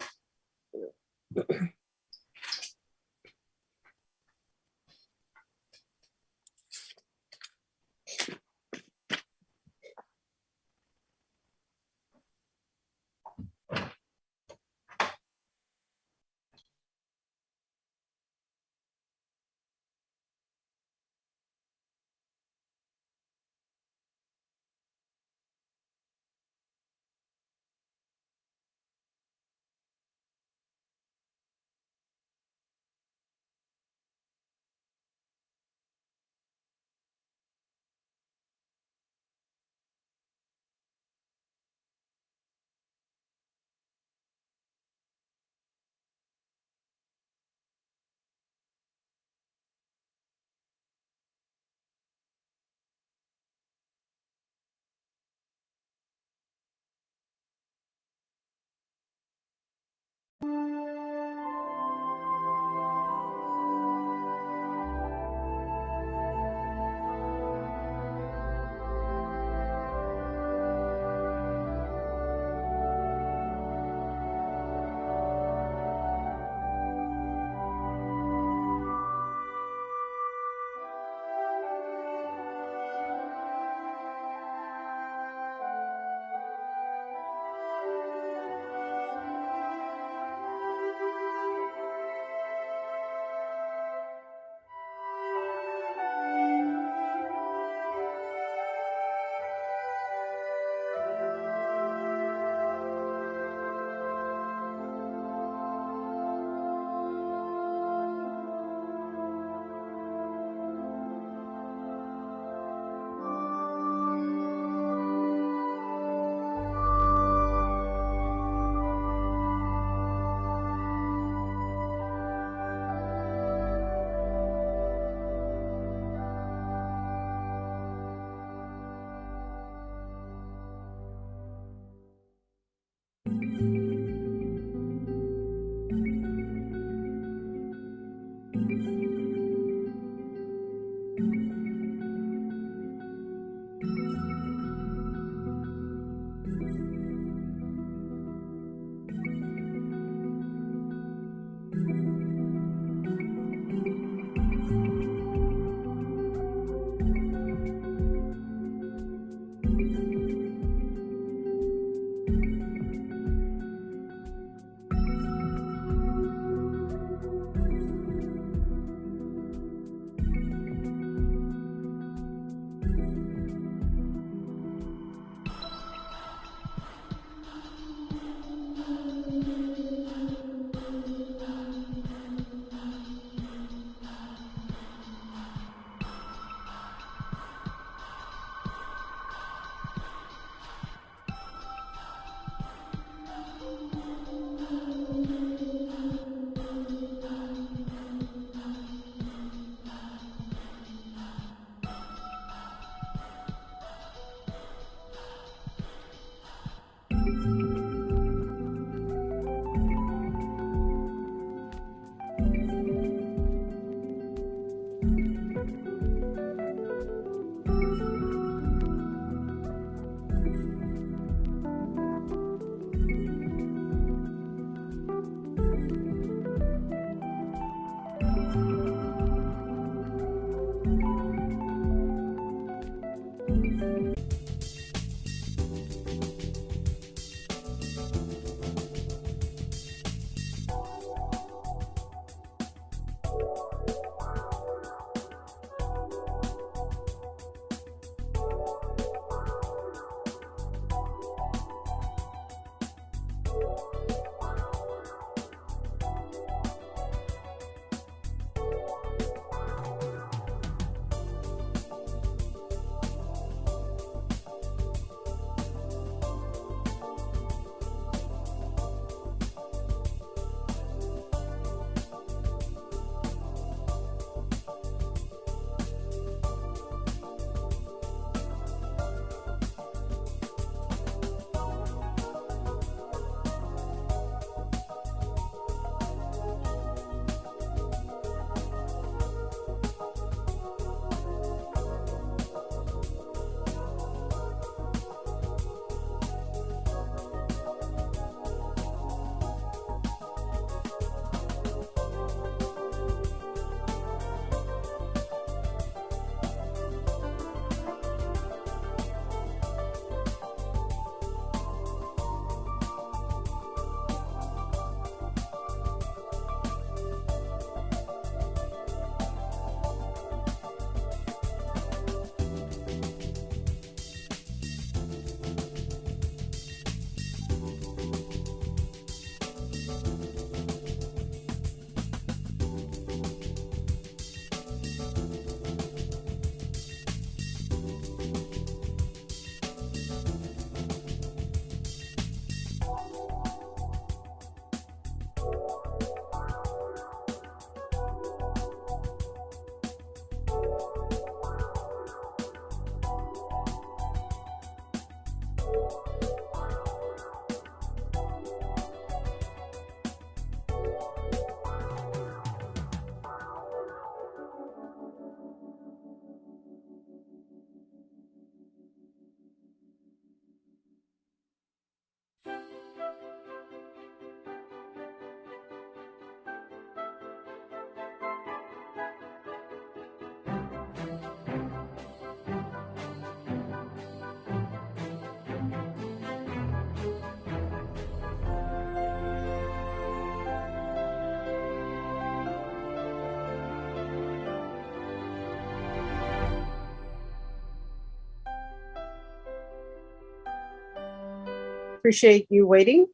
Appreciate you waiting.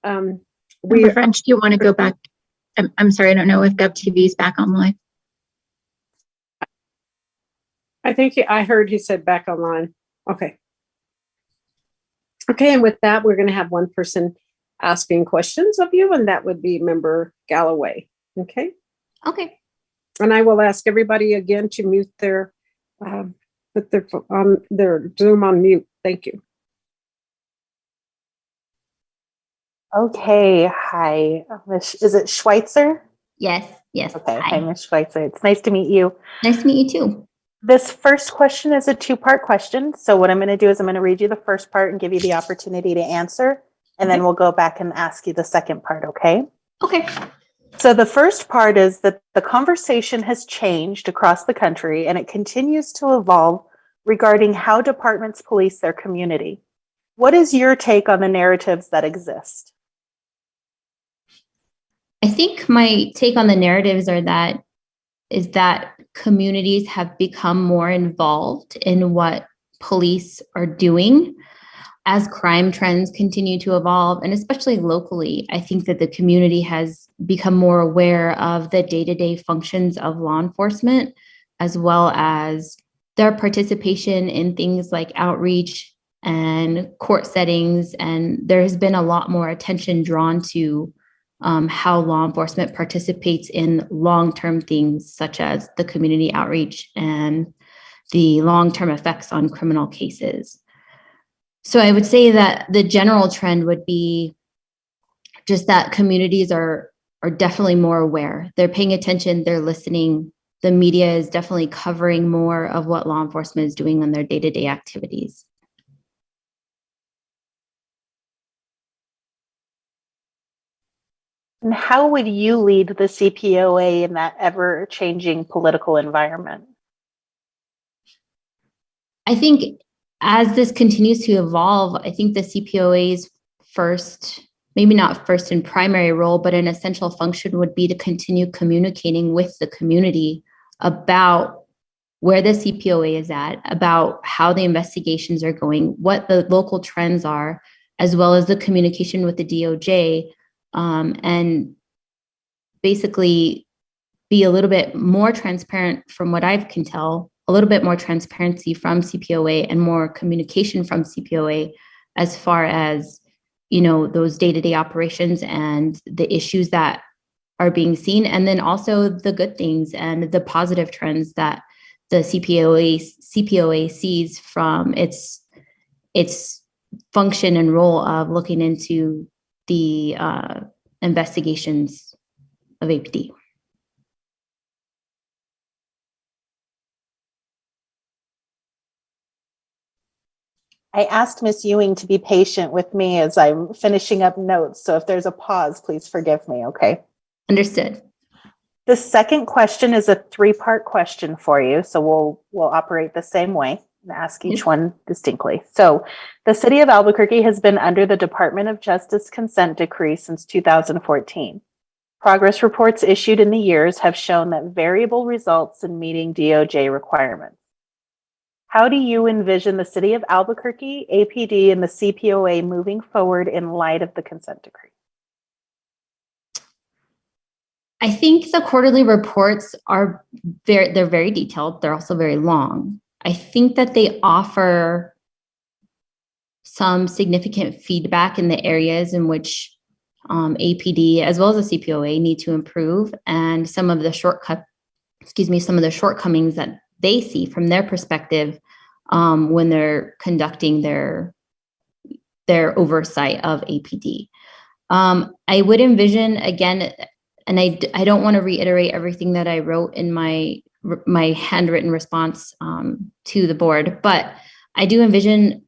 Member We French, do you want to go back? I'm sorry, I don't know if GovTV is back online. I think I heard he said back online. Okay. Okay, and with that, we're going to have one person asking questions of you, and that would be Member Galloway. Okay. Okay. And I will ask everybody again to mute their, put their Zoom on mute. Thank you. Okay, hi. Is it Schweitzer? Yes. Yes. Okay, hi, Hi. Ms. Schweitzer. It's nice to meet you. Nice to meet you too. This first question is a two-part question. So what I'm going to do is I'm going to read you the first part and give you the opportunity to answer, and then Okay. we'll go back and ask you the second part, okay? Okay. So the first part is that the conversation has changed across the country and it continues to evolve regarding how departments police their community. What is your take on the narratives that exist? I think my take on the narratives is that communities have become more involved in what police are doing as crime trends continue to evolve, and especially locally. I think that the community has become more aware of the day-to-day functions of law enforcement, as well as their participation in things like outreach and court settings. And there has been a lot more attention drawn to how law enforcement participates in long-term things such as the community outreach and the long-term effects on criminal cases. So I would say that the general trend would be just that communities are definitely more aware. They're paying attention, they're listening. The media is definitely covering more of what law enforcement is doing on their day-to-day activities. And how would you lead the CPOA in that ever-changing political environment? I think as this continues to evolve, I think the CPOA's first, maybe not first and primary role, but an essential function would be to continue communicating with the community about where the CPOA is at, about how the investigations are going, what the local trends are, as well as the communication with the DOJ, and basically be a little bit more transparent from what I can tell, a little bit more transparency from CPOA and more communication from CPOA as far as, those day-to-day operations and the issues that are being seen, and then also the good things and the positive trends that the CPOA sees from its function and role of looking into the investigations of APD. I asked Ms. Ewing to be patient with me as I'm finishing up notes. So if there's a pause, please forgive me, okay? Understood. The second question is a three-part question for you. So we'll operate the same way and ask each one distinctly. So the city of Albuquerque has been under the Department of Justice consent decree since 2014. Progress reports issued in the years have shown that variable results in meeting DOJ requirements. How do you envision the city of Albuquerque, APD, and the CPOA moving forward in light of the consent decree? I think the quarterly reports they're very detailed. They're also very long. I think that they offer some significant feedback in the areas in which APD as well as the CPOA need to improve, and some of the shortcomings that they see from their perspective when they're conducting their oversight of APD. I would envision, again, and I don't want to reiterate everything that I wrote in my handwritten response to the board, but I do envision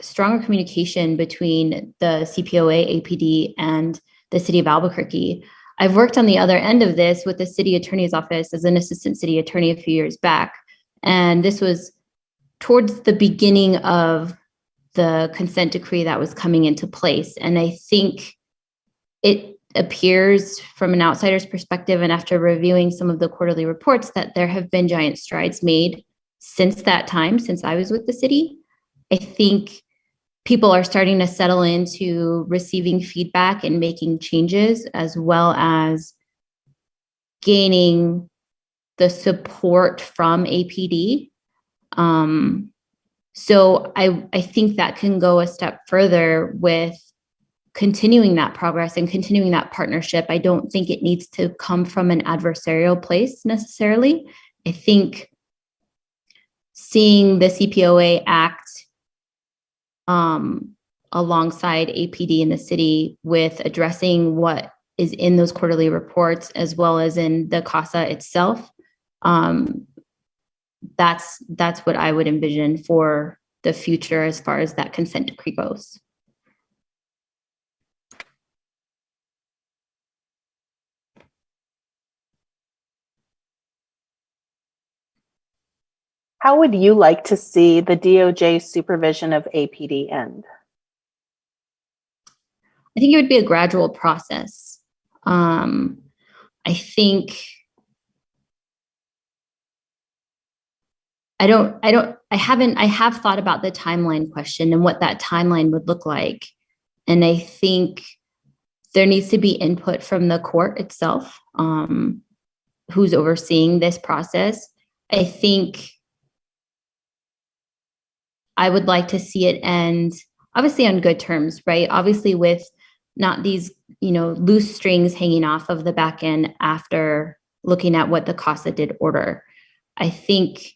stronger communication between the CPOA, APD, and the city of Albuquerque. I've worked on the other end of this with the city attorney's office as an assistant city attorney a few years back. And this was towards the beginning of the consent decree that was coming into place. And I think it appears from an outsider's perspective, and after reviewing some of the quarterly reports, that there have been giant strides made since that time, since I was with the city. I think people are starting to settle into receiving feedback and making changes, as well as gaining the support from APD. So I think that can go a step further with continuing that progress and continuing that partnership. I don't think it needs to come from an adversarial place necessarily. I think seeing the CPOA act alongside APD in the city with addressing what is in those quarterly reports, as well as in the CASA itself, that's what I would envision for the future as far as that consent decree goes. How would you like to see the DOJ supervision of APD end? I think it would be a gradual process. I think I have thought about the timeline question and what that timeline would look like. And I think there needs to be input from the court itself, who's overseeing this process. I think I would like to see it end, obviously on good terms, right? Obviously with not these, loose strings hanging off of the back end after looking at what the CASA did order. I think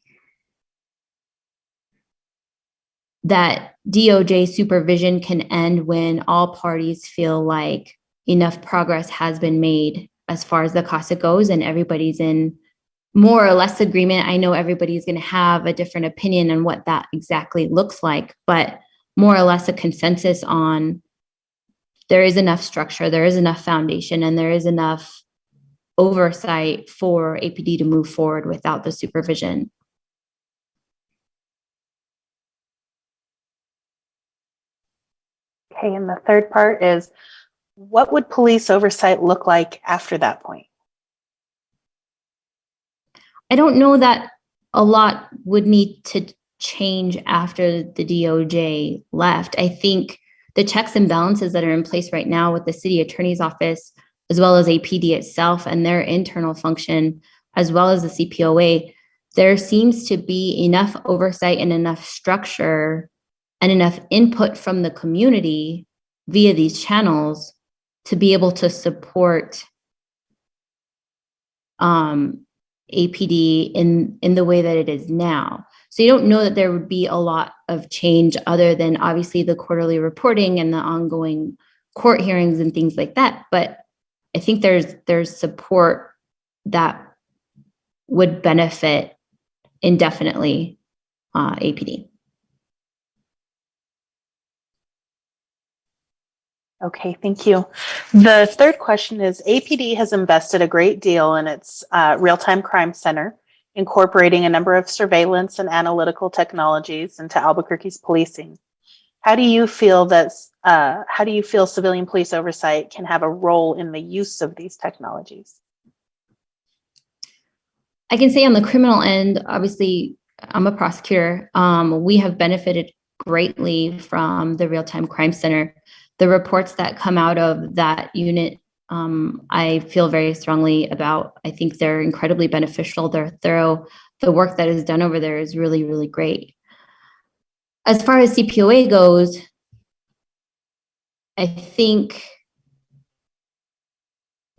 that DOJ supervision can end when all parties feel like enough progress has been made as far as the CASA goes and everybody's in more or less agreement. I know everybody's going to have a different opinion on what that exactly looks like, but more or less a consensus on there is enough structure, there is enough foundation, and there is enough oversight for APD to move forward without the supervision. Okay, and the third part is, what would police oversight look like after that point? I don't know that a lot would need to change after the DOJ left. I think the checks and balances that are in place right now with the city attorney's office, as well as APD itself and their internal function, as well as the Cpoa, there seems to be enough oversight and enough structure and enough input from the community via these channels to be able to support APD in the way that it is now. So you don't know that there would be a lot of change other than obviously the quarterly reporting and the ongoing court hearings and things like that. But I think there's support that would benefit indefinitely APD. Okay, thank you. The third question is, APD has invested a great deal in its real-time crime center, incorporating a number of surveillance and analytical technologies into Albuquerque's policing. How do you feel civilian police oversight can have a role in the use of these technologies? I can say on the criminal end, obviously, I'm a prosecutor. We have benefited greatly from the real-time crime center. The reports that come out of that unit, I feel very strongly about. I think they're incredibly beneficial. They're thorough. The work that is done over there is really, really great. As far as Cpoa goes, I think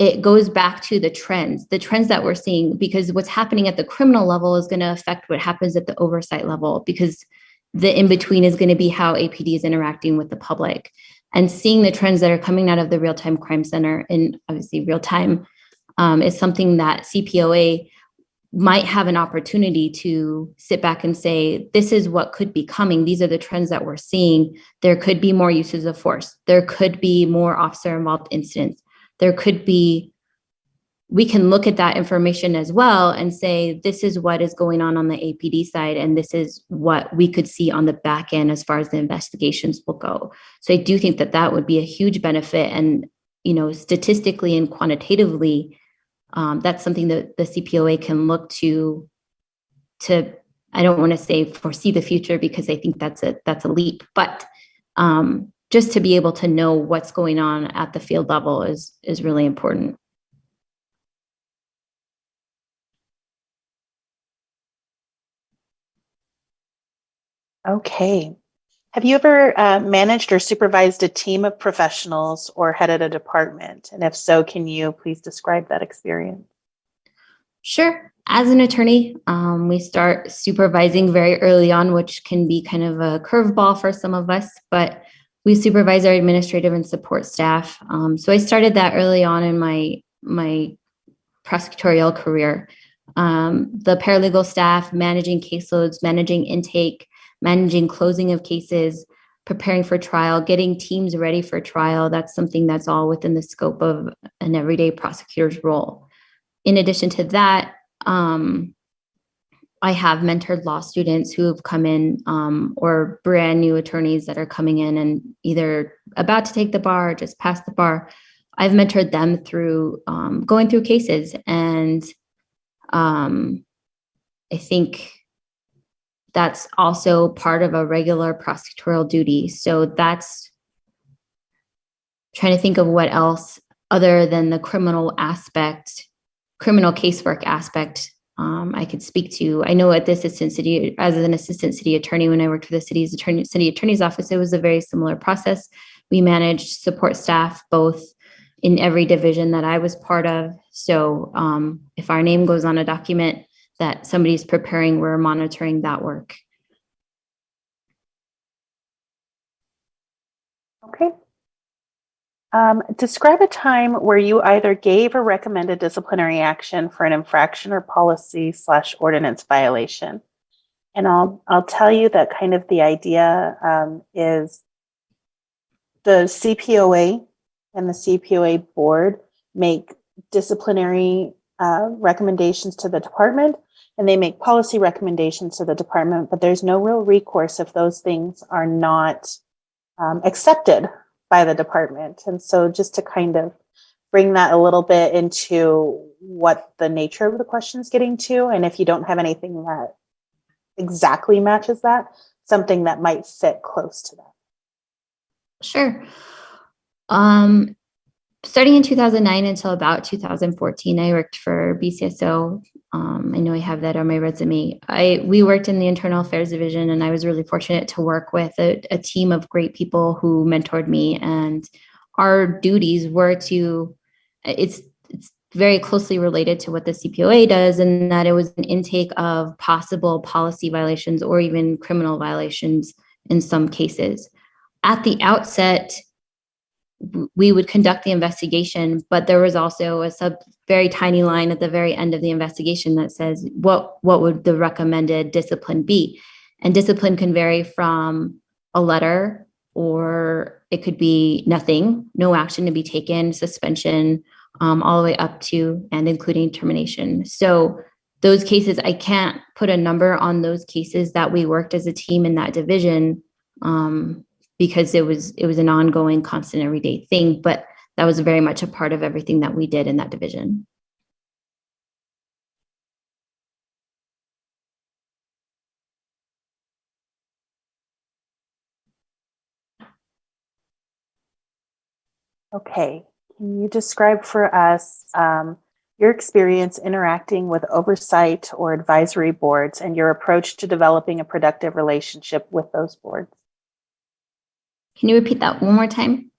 it goes back to the trends that we're seeing, because what's happening at the criminal level is going to affect what happens at the oversight level, because the in-between is going to be how APD is interacting with the public. And seeing the trends that are coming out of the real-time crime center, and obviously real-time, is something that Cpoa might have an opportunity to sit back and say, this is what could be coming. These are the trends that we're seeing. There could be more uses of force. There could be more officer-involved incidents. There could be, we can look at that information as well and say, this is what is going on the APD side, and this is what we could see on the back end as far as the investigations will go. So I do think that that would be a huge benefit. And, statistically and quantitatively, that's something that the Cpoa can look to, I don't want to say foresee the future, because I think that's a leap, but just to be able to know what's going on at the field level is really important. Okay. Have you ever managed or supervised a team of professionals or headed a department? And if so, can you please describe that experience? Sure. As an attorney, we start supervising very early on, which can be kind of a curveball for some of us, but we supervise our administrative and support staff. So I started that early on in my prosecutorial career. The paralegal staff, managing caseloads, managing intake, managing closing of cases, preparing for trial, getting teams ready for trial. That's something that's all within the scope of an everyday prosecutor's role. In addition to that, I have mentored law students who have come in or brand new attorneys that are coming in and either about to take the bar or just passed the bar. I've mentored them through going through cases. And I think that's also part of a regular prosecutorial duty. So that's trying to think of what else other than the criminal aspect, criminal casework aspect I could speak to. I know at the assistant city, as an assistant city attorney, when I worked for the city attorney's office, it was a very similar process. We managed support staff both in every division that I was part of. So if our name goes on a document that somebody's preparing, we're monitoring that work. Okay. Describe a time where you either gave or recommended disciplinary action for an infraction or policy/ordinance violation. And I'll tell you that kind of the idea is the CPOA and the CPOA board make disciplinary recommendations to the department, and they make policy recommendations to the department, but there's no real recourse if those things are not accepted by the department. And so just to kind of bring that a little bit into what the nature of the question is getting to, and if you don't have anything that exactly matches that, something that might fit close to that. Sure. Starting in 2009 until about 2014, I worked for BCSO. I know I have that on my resume. We worked in the Internal Affairs Division, and I was really fortunate to work with a team of great people who mentored me. And our duties were it's very closely related to what the CPOA does, and that it was an intake of possible policy violations or even criminal violations in some cases. At the outset, we would conduct the investigation, but there was also a very tiny line at the very end of the investigation that says, what would the recommended discipline be? And discipline can vary from a letter, or it could be nothing, no action to be taken, suspension, all the way up to and including termination. So those cases, I can't put a number on those cases that we worked as a team in that division, because it was an ongoing, constant, everyday thing, but that was very much a part of everything that we did in that division. Okay, can you describe for us your experience interacting with oversight or advisory boards and your approach to developing a productive relationship with those boards? Can you repeat that one more time?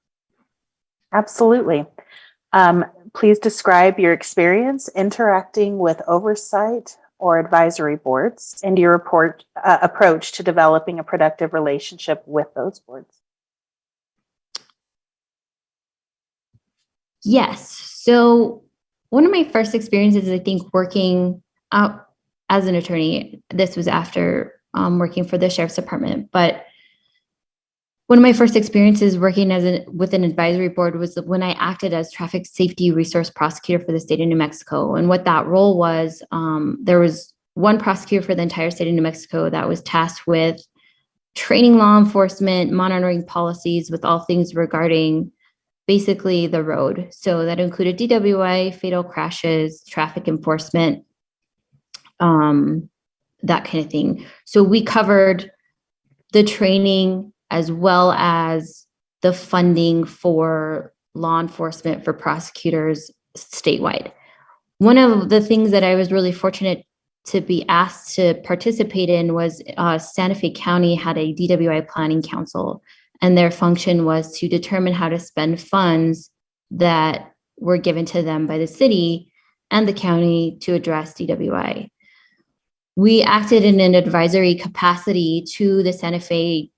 Absolutely. Please describe your experience interacting with oversight or advisory boards and your approach to developing a productive relationship with those boards. Yes. So one of my first experiences, I think, working out as an attorney, this was after working for the sheriff's department, but one of my first experiences working with an advisory board was when I acted as traffic safety resource prosecutor for the state of New Mexico. And what that role was, there was one prosecutor for the entire state of New Mexico that was tasked with training law enforcement, monitoring policies with all things regarding basically the road. So that included DWI, fatal crashes, traffic enforcement, that kind of thing. So we covered the training as well as the funding for law enforcement for prosecutors statewide. One of the things that I was really fortunate to be asked to participate in was Santa Fe County had a DWI planning council, and their function was to determine how to spend funds that were given to them by the city and the county to address DWI. We acted in an advisory capacity to the Santa Fe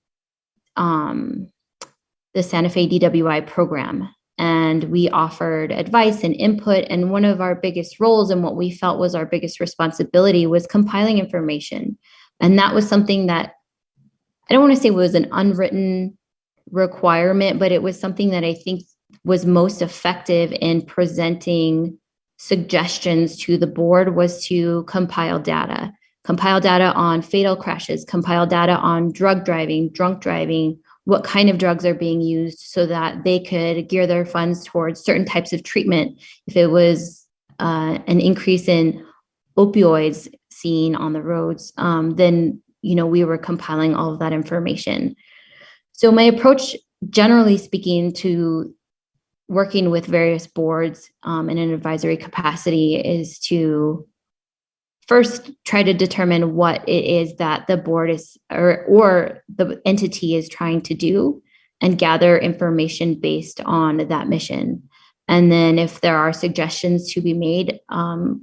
DWI program. And we offered advice and input. And one of our biggest roles and what we felt was our biggest responsibility was compiling information. And that was something that I don't want to say was an unwritten requirement, but it was something that I think was most effective in presenting suggestions to the board was to compile data. compile data on fatal crashes, compile data on drug driving, drunk driving, what kind of drugs are being used so that they could gear their funds towards certain types of treatment. If it was an increase in opioids seen on the roads, then, we were compiling all of that information. So my approach, generally speaking, to working with various boards in an advisory capacity is to first try to determine what it is that the board is or the entity is trying to do and gather information based on that mission. And then if there are suggestions to be made,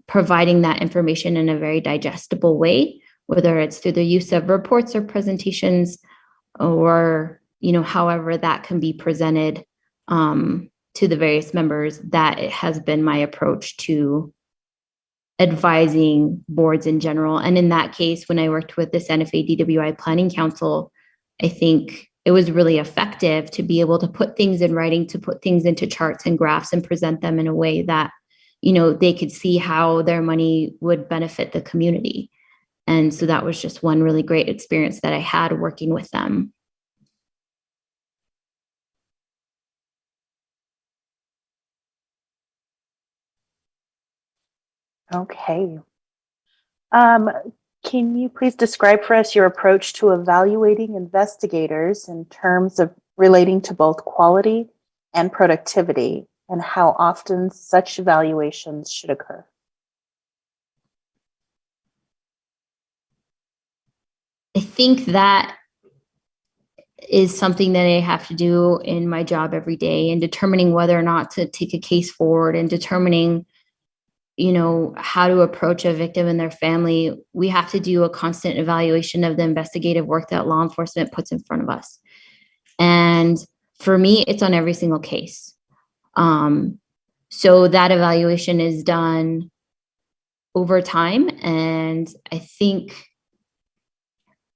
providing that information in a very digestible way, whether it's through the use of reports or presentations or, however that can be presented to the various members, that it has been my approach to advising boards in general. And in that case, when I worked with the Santa Fe DWI Planning Council, I think it was really effective to be able to put things in writing, to put things into charts and graphs and present them in a way that, they could see how their money would benefit the community. And so that was just one really great experience that I had working with them. Okay. Can you please describe for us your approach to evaluating investigators in terms of relating to both quality and productivity, and how often such evaluations should occur? I think that is something that I have to do in my job every day, and determining whether or not to take a case forward and determining, how to approach a victim and their family. We have to do a constant evaluation of the investigative work that law enforcement puts in front of us. And for me, it's on every single case. So that evaluation is done over time. And I think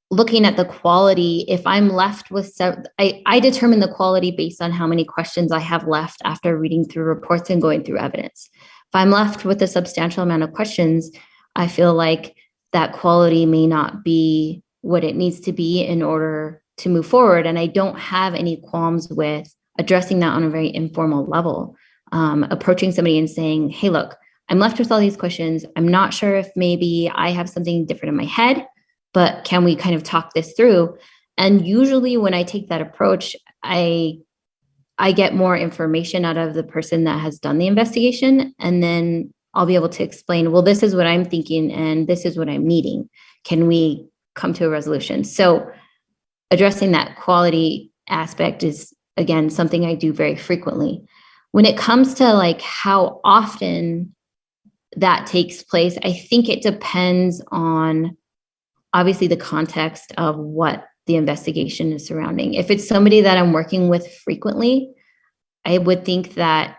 looking at the quality, if I'm left with, I determine the quality based on how many questions I have left after reading through reports and going through evidence. If I'm left with a substantial amount of questions, I feel like that quality may not be what it needs to be in order to move forward. And I don't have any qualms with addressing that on a very informal level, approaching somebody and saying, hey, look, I'm left with all these questions. I'm not sure if maybe I have something different in my head, but can we kind of talk this through? And usually when I take that approach, I get more information out of the person that has done the investigation. And then I'll be able to explain, well, this is what I'm thinking and this is what I'm needing. Can we come to a resolution? So addressing that quality aspect is, again, something I do very frequently. When it comes to like how often that takes place, I think it depends on obviously the context of what the investigation is surrounding. If it's somebody that I'm working with frequently, I would think that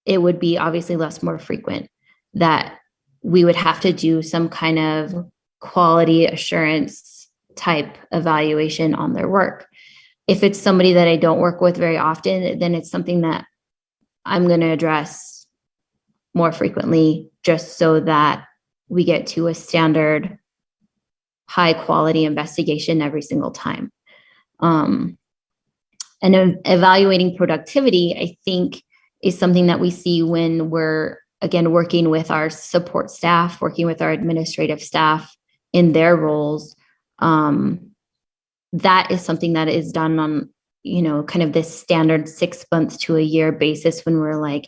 it would be obviously more frequent, that we would have to do some kind of quality assurance type evaluation on their work. If it's somebody that I don't work with very often, then it's something that I'm going to address more frequently, just so that we get to a standard high quality investigation every single time. And evaluating productivity, I think, is something that we see when we're, again, working with our support staff, working with our administrative staff in their roles. That is something that is done on, kind of this standard 6 months to a year basis, when we're like,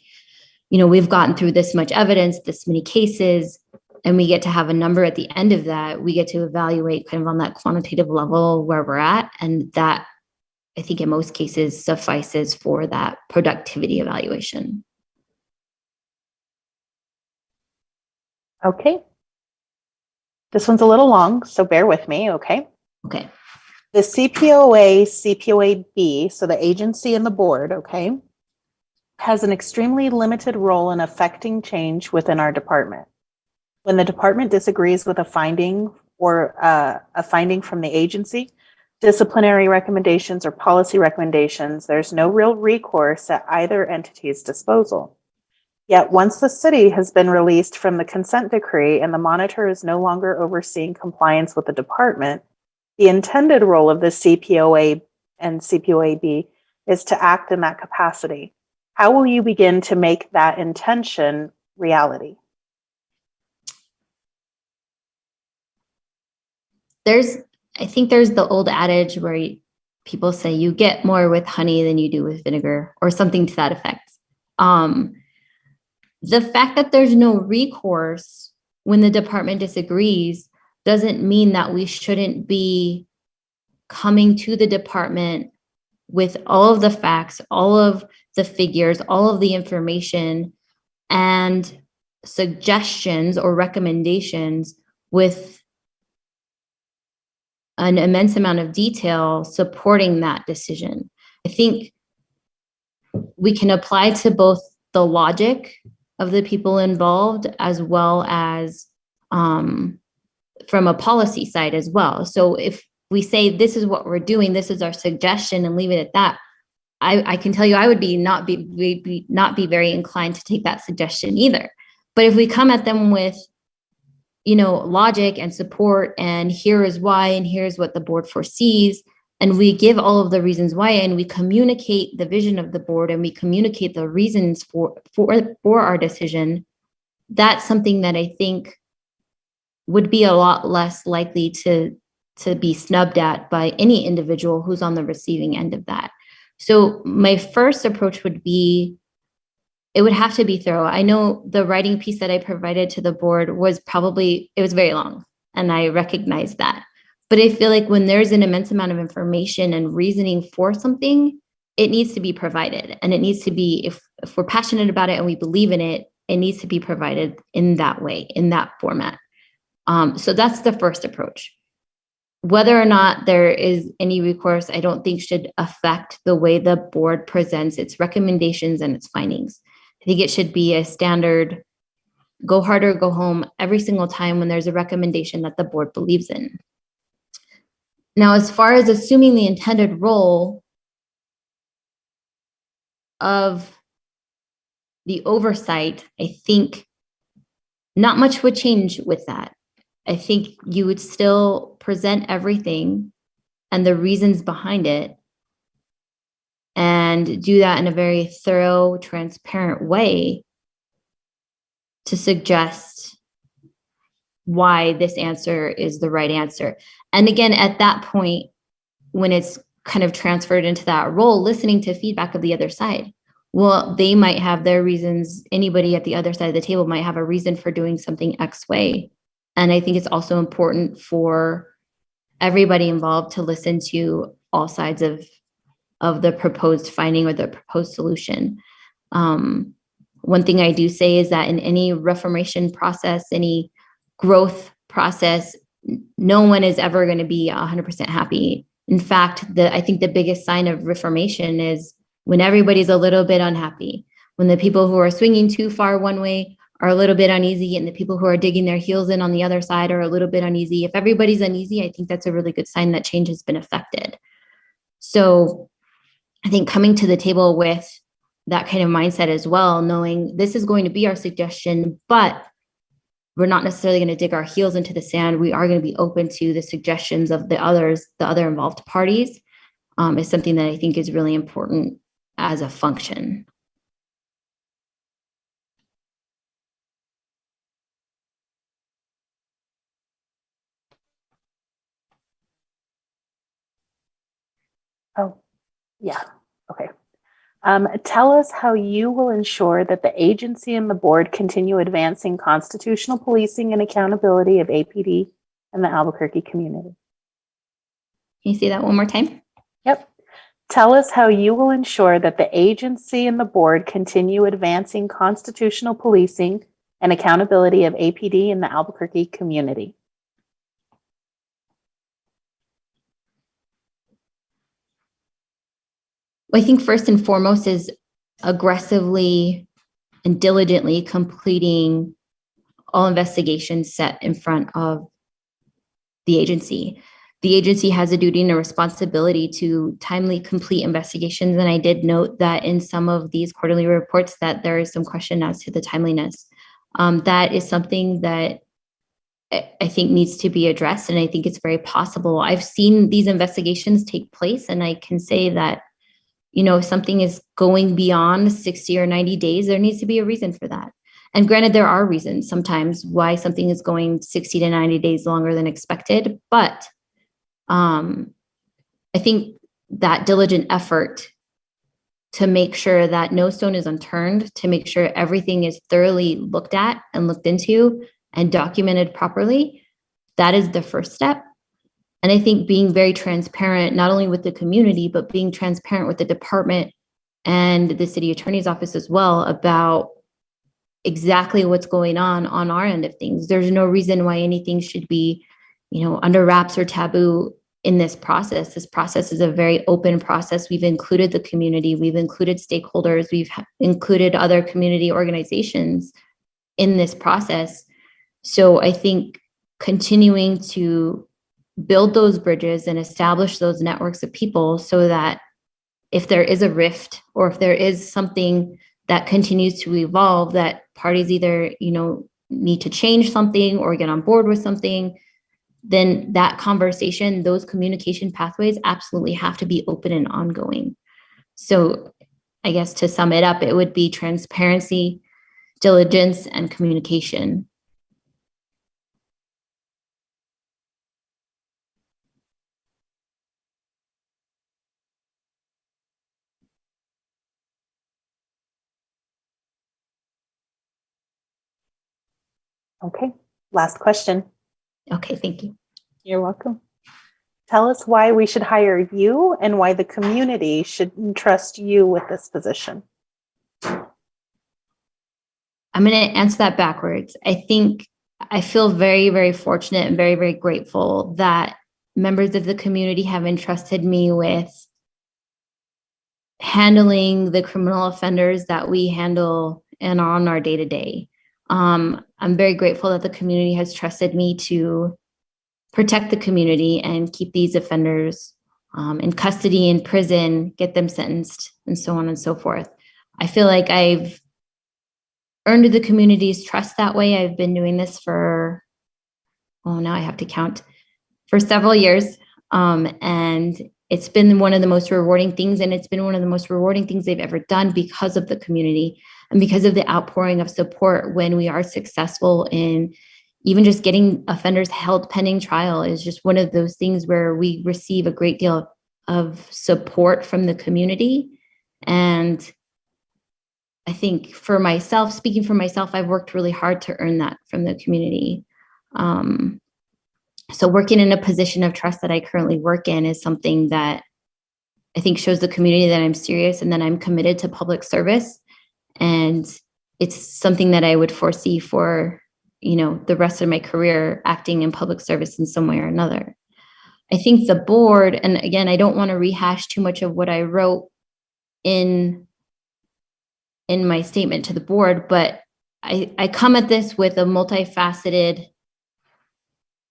we've gotten through this much evidence, this many cases, and we get to have a number at the end of that. We get to evaluate kind of on that quantitative level where we're at. And that, I think in most cases, suffices for that productivity evaluation. Okay. This one's a little long, so bear with me, okay? Okay. The CPOA, CPOA-B, so the agency and the board, okay, has an extremely limited role in affecting change within our department. When the department disagrees with a finding or a finding from the agency, disciplinary recommendations or policy recommendations, there's no real recourse at either entity's disposal. Yet once the city has been released from the consent decree and the monitor is no longer overseeing compliance with the department, the intended role of the CPOA and CPOAB is to act in that capacity. How will you begin to make that intention reality? I think there's the old adage where people say you get more with honey than you do with vinegar, or something to that effect. The fact that there's no recourse when the department disagrees doesn't mean that we shouldn't be coming to the department with all of the facts, all of the figures, all of the information, and suggestions or recommendations with an immense amount of detail supporting that decision. I think we can apply to both the logic of the people involved as well as from a policy side as well. So if we say this is what we're doing, this is our suggestion, and leave it at that, I can tell you I would not be very inclined to take that suggestion either. But if we come at them with, logic and support, and here is why, and here's what the board foresees, and we give all of the reasons why, and we communicate the vision of the board, and we communicate the reasons for our decision, that's something that I think would be a lot less likely to be snubbed at by any individual who's on the receiving end of that. So my first approach would be, it would have to be thorough. I know the writing piece that I provided to the board was very long, and I recognize that. But I feel like when there's an immense amount of information and reasoning for something, it needs to be provided. And it needs to be, if we're passionate about it and we believe in it, it needs to be provided in that way, in that format. So that's the first approach. Whether or not there is any recourse, I don't think should affect the way the board presents its recommendations and its findings. I think it should be a standard, go hard or go home every single time when there's a recommendation that the board believes in. Now, as far as assuming the intended role of the oversight, I think not much would change with that. I think you would still present everything and the reasons behind it, and do that in a very thorough, transparent way to suggest why this answer is the right answer. And again, at that point, when it's kind of transferred into that role, listening to feedback of the other side. Well, they might have their reasons. Anybody at the other side of the table might have a reason for doing something X way. And I think it's also important for everybody involved to listen to all sides of the proposed finding or the proposed solution. One thing I do say is that in any reformation process, any growth process, no one is ever going to be 100% happy. In fact, I think the biggest sign of reformation is when everybody's a little bit unhappy, when the people who are swinging too far one way are a little bit uneasy, and the people who are digging their heels in on the other side are a little bit uneasy. If everybody's uneasy, I think that's a really good sign that change has been affected. So I think coming to the table with that kind of mindset as well, knowing this is going to be our suggestion, but we're not necessarily going to dig our heels into the sand. We are going to be open to the suggestions of the other involved parties, is something that I think is really important as a function. Oh, yeah. Okay. Tell us how you will ensure that the agency and the board continue advancing constitutional policing and accountability of APD and the Albuquerque community. Can you say that one more time? Yep. Tell us how you will ensure that the agency and the board continue advancing constitutional policing and accountability of APD in the Albuquerque community. I think first and foremost is aggressively and diligently completing all investigations set in front of the agency. the agency has a duty and a responsibility to timely complete investigations. And I did note that in some of these quarterly reports that there is some question as to the timeliness. That is something that I think needs to be addressed. And I think it's very possible. I've seen these investigations take place, and I can say that, you know, if something is going beyond 60 or 90 days, there needs to be a reason for that. And granted, there are reasons sometimes why something is going 60 to 90 days longer than expected. But I think that diligent effort to make sure that no stone is unturned, to make sure everything is thoroughly looked at and looked into and documented properly, that is the first step. And I think being very transparent, not only with the community, but being transparent with the department and the city attorney's office as well about exactly what's going on our end of things. There's no reason why anything should be, you know, under wraps or taboo in this process. This process is a very open process. We've included the community, we've included stakeholders, we've included other community organizations in this process. So I think continuing to build those bridges and establish those networks of people so that if there is a rift or if there is something that continues to evolve, that parties either, you know, need to change something or get on board with something, then that conversation, those communication pathways absolutely have to be open and ongoing. So I guess to sum it up, it would be transparency, diligence, and communication. Okay, last question. Okay, thank you. You're welcome. Tell us why we should hire you and why the community should entrust you with this position. I'm going to answer that backwards. I think I feel very, very fortunate and very, very grateful that members of the community have entrusted me with handling the criminal offenders that we handle and are on our day-to-day. I'm very grateful that the community has trusted me to protect the community and keep these offenders in custody, in prison, get them sentenced, and so on and so forth. I feel like I've earned the community's trust that way. I've been doing this for, now I have to count, for several years. And it's been one of the most rewarding things, and it's been one of the most rewarding things they've ever done because of the community and because of the outpouring of support when we are successful in even just getting offenders held pending trial. Is just one of those things where we receive a great deal of support from the community. And I think for myself, speaking for myself, I've worked really hard to earn that from the community. So working in a position of trust that I currently work in is something that I think shows the community that I'm serious and that I'm committed to public service. And it's something that I would foresee for, you know, the rest of my career, acting in public service in some way or another. I think the board, and again, I don't want to rehash too much of what I wrote in my statement to the board, but I come at this with a multifaceted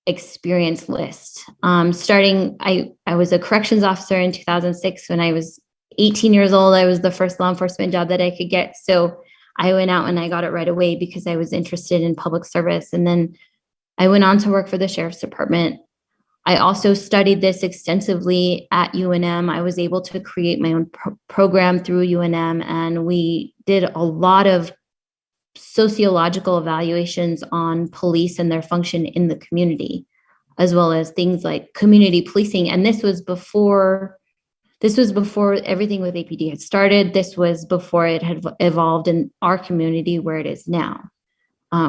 experience list. Starting, I was a corrections officer in 2006. When I was 18 years old, I was the first law enforcement job that I could get. So I went out and I got it right away because I was interested in public service. And then I went on to work for the sheriff's department. I also studied this extensively at UNM. I was able to create my own program through UNM, and we did a lot of sociological evaluations on police and their function in the community, as well as things like community policing. And this was before everything with APD had started. This was before it had evolved in our community where it is now.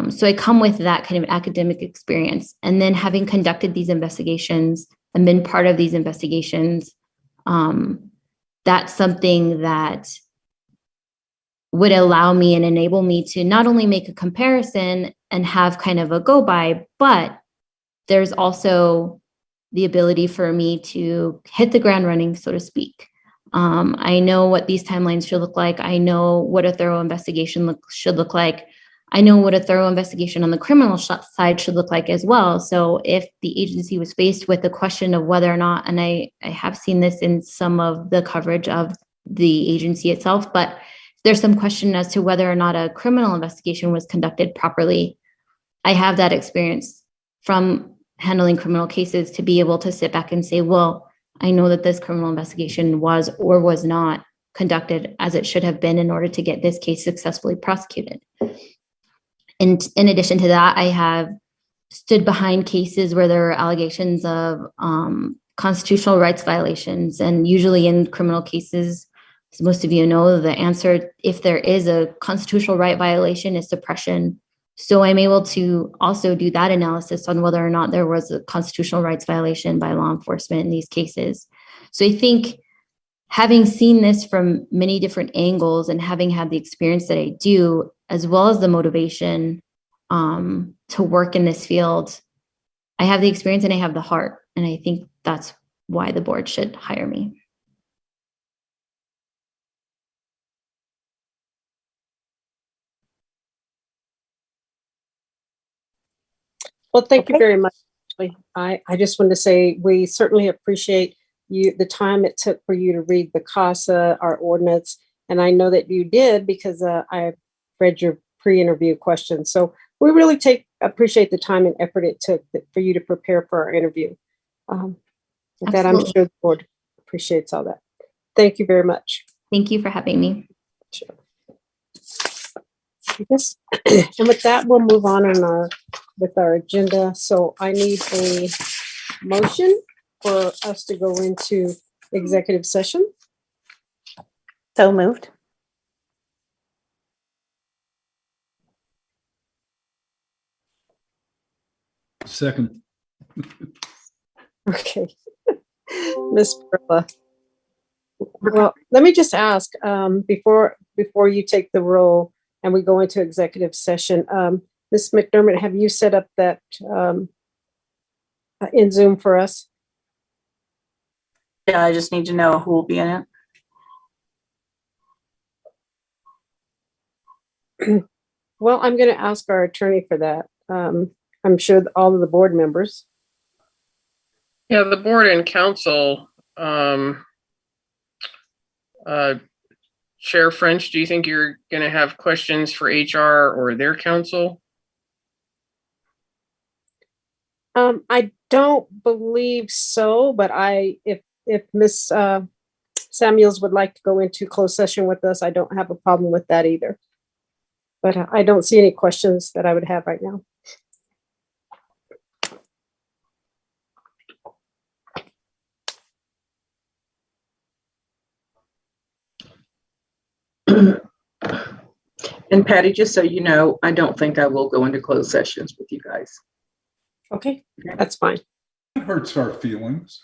So I come with that kind of academic experience. And then having conducted these investigations and been part of these investigations, that's something that would allow me and enable me to not only make a comparison and have kind of a go by, but there's also the ability for me to hit the ground running, so to speak. I know what these timelines should look like. I know what a thorough investigation should look like. I know what a thorough investigation on the criminal side should look like as well. So if the agency was faced with the question of whether or not, and I have seen this in some of the coverage of the agency itself, but there's some question as to whether or not a criminal investigation was conducted properly. I have that experience from handling criminal cases to be able to sit back and say, well, I know that this criminal investigation was or was not conducted as it should have been in order to get this case successfully prosecuted. And in addition to that, I have stood behind cases where there were allegations of constitutional rights violations. And usually in criminal cases, as most of you know, the answer, if there is a constitutional right violation, is suppression. So I'm able to also do that analysis on whether or not there was a constitutional rights violation by law enforcement in these cases. So I think having seen this from many different angles and having had the experience that I do, as well as the motivation to work in this field, I have the experience and I have the heart. And I think that's why the board should hire me. Well, thank you Okay. very much. I just wanted to say we certainly appreciate the time it took for you to read the CASA, our ordinance. And I know that you did because I read your pre-interview questions. So we really appreciate the time and effort it took for you to prepare for our interview. With that, I'm Absolutely. sure the board appreciates all that. Thank you very much. Thank you for having me. Sure. Yes. And with that, we'll move on with our agenda. So I need a motion for us to go into executive session. So moved. Second. Okay. Ms. Perla. Well, let me just ask, before you take the roll and we go into executive session, Ms. McDermott, have you set up that in Zoom for us? Yeah, I just need to know who will be in it. Well, I'm going to ask our attorney for that. I'm sure all of the board members. Yeah, the board and council, Chair French, do you think you're going to have questions for HR or their counsel? I don't believe so, but if Ms. Samuels would like to go into closed session with us, I don't have a problem with that either. But I don't see any questions that I would have right now. And Patty, just so you know, I don't think I will go into closed sessions with you guys. Okay, that's fine. It hurts our feelings.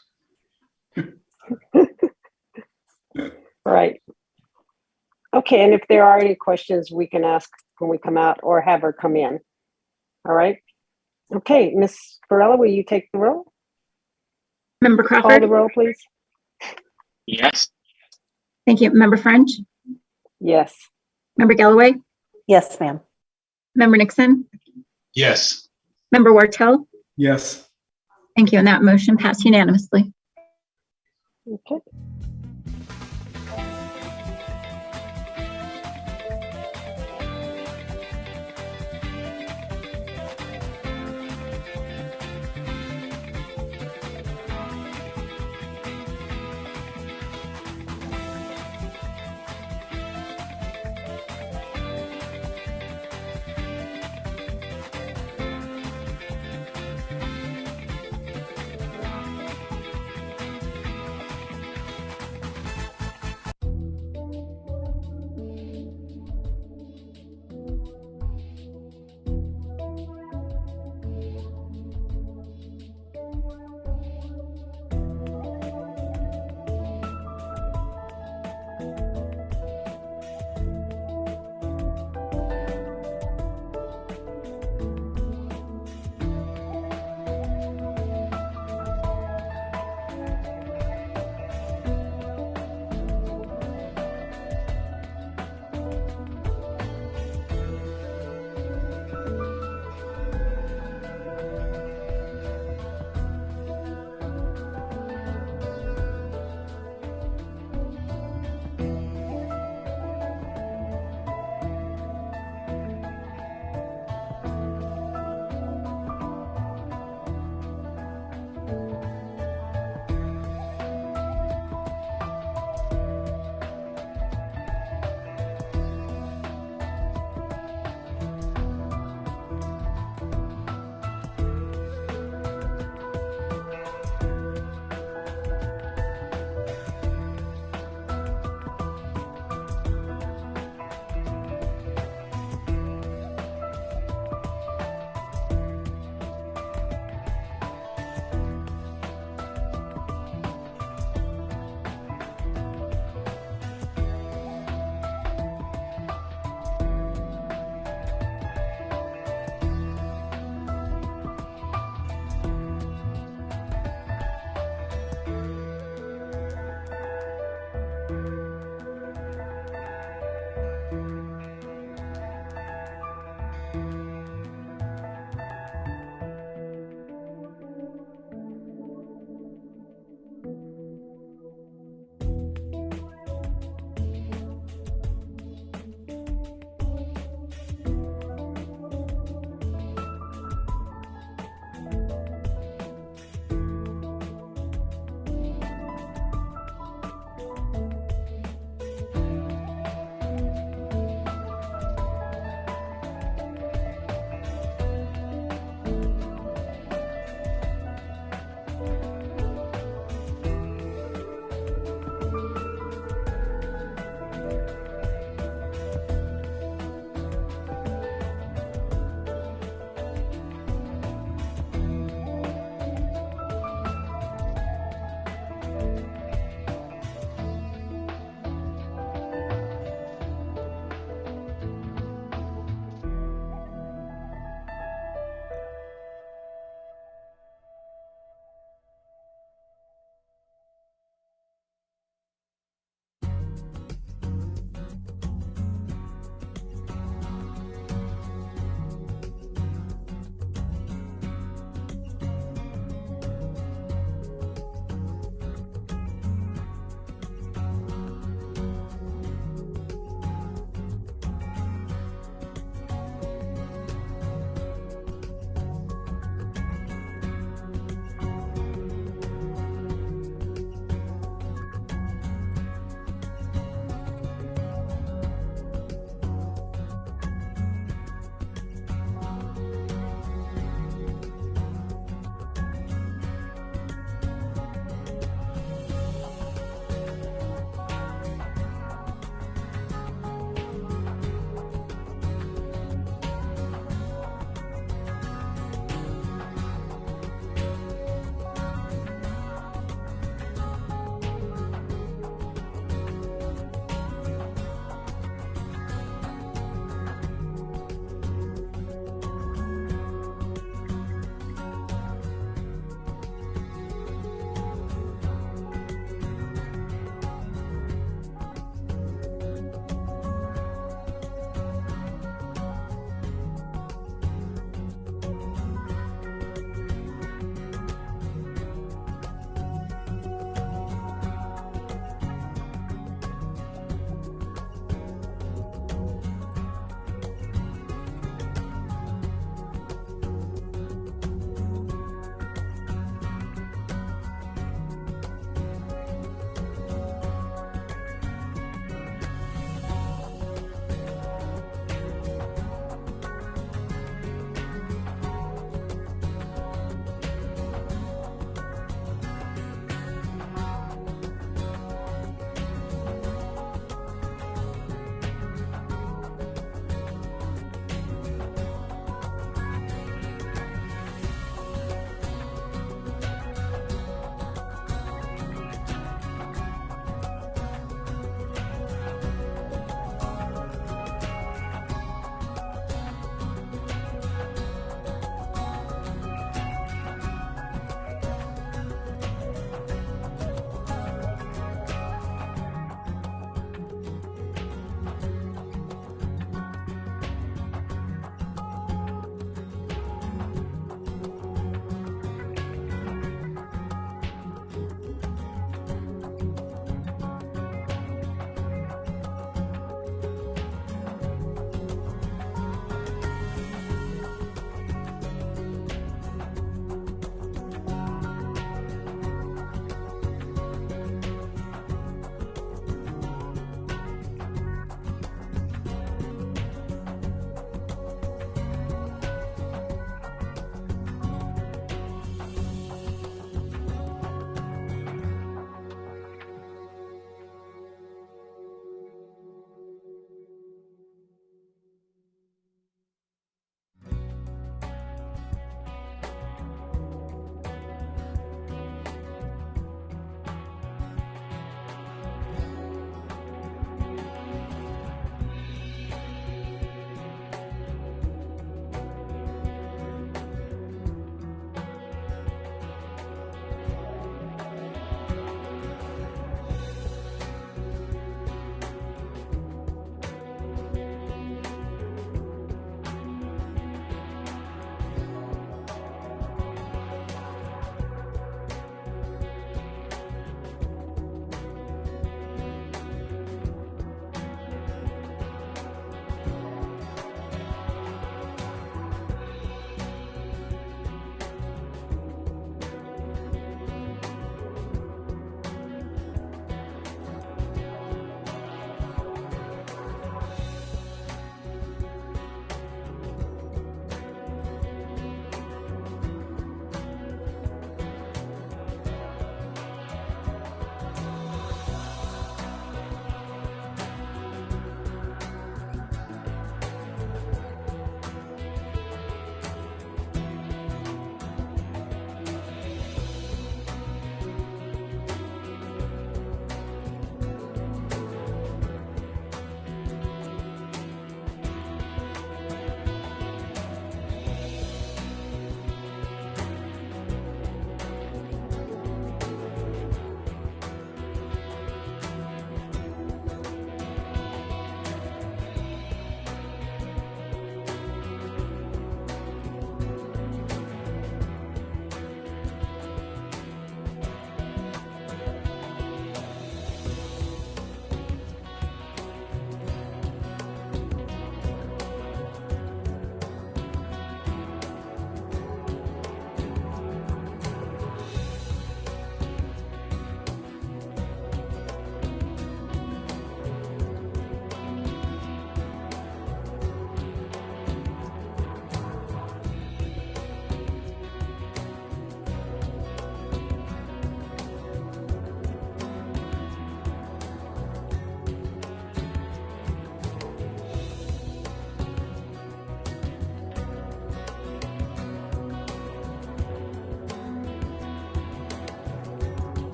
Right. Okay, and if there are any questions, we can ask when we come out or have her come in. All right. Okay, Ms. Varela, will you take the roll? Member Call Crawford? the roll, please. Yes. Thank you. Member French? Yes. Member Galloway? Yes, ma'am. Member Nixon? Yes. Member Wartell? Yes. Thank you. And that motion passed unanimously. Okay.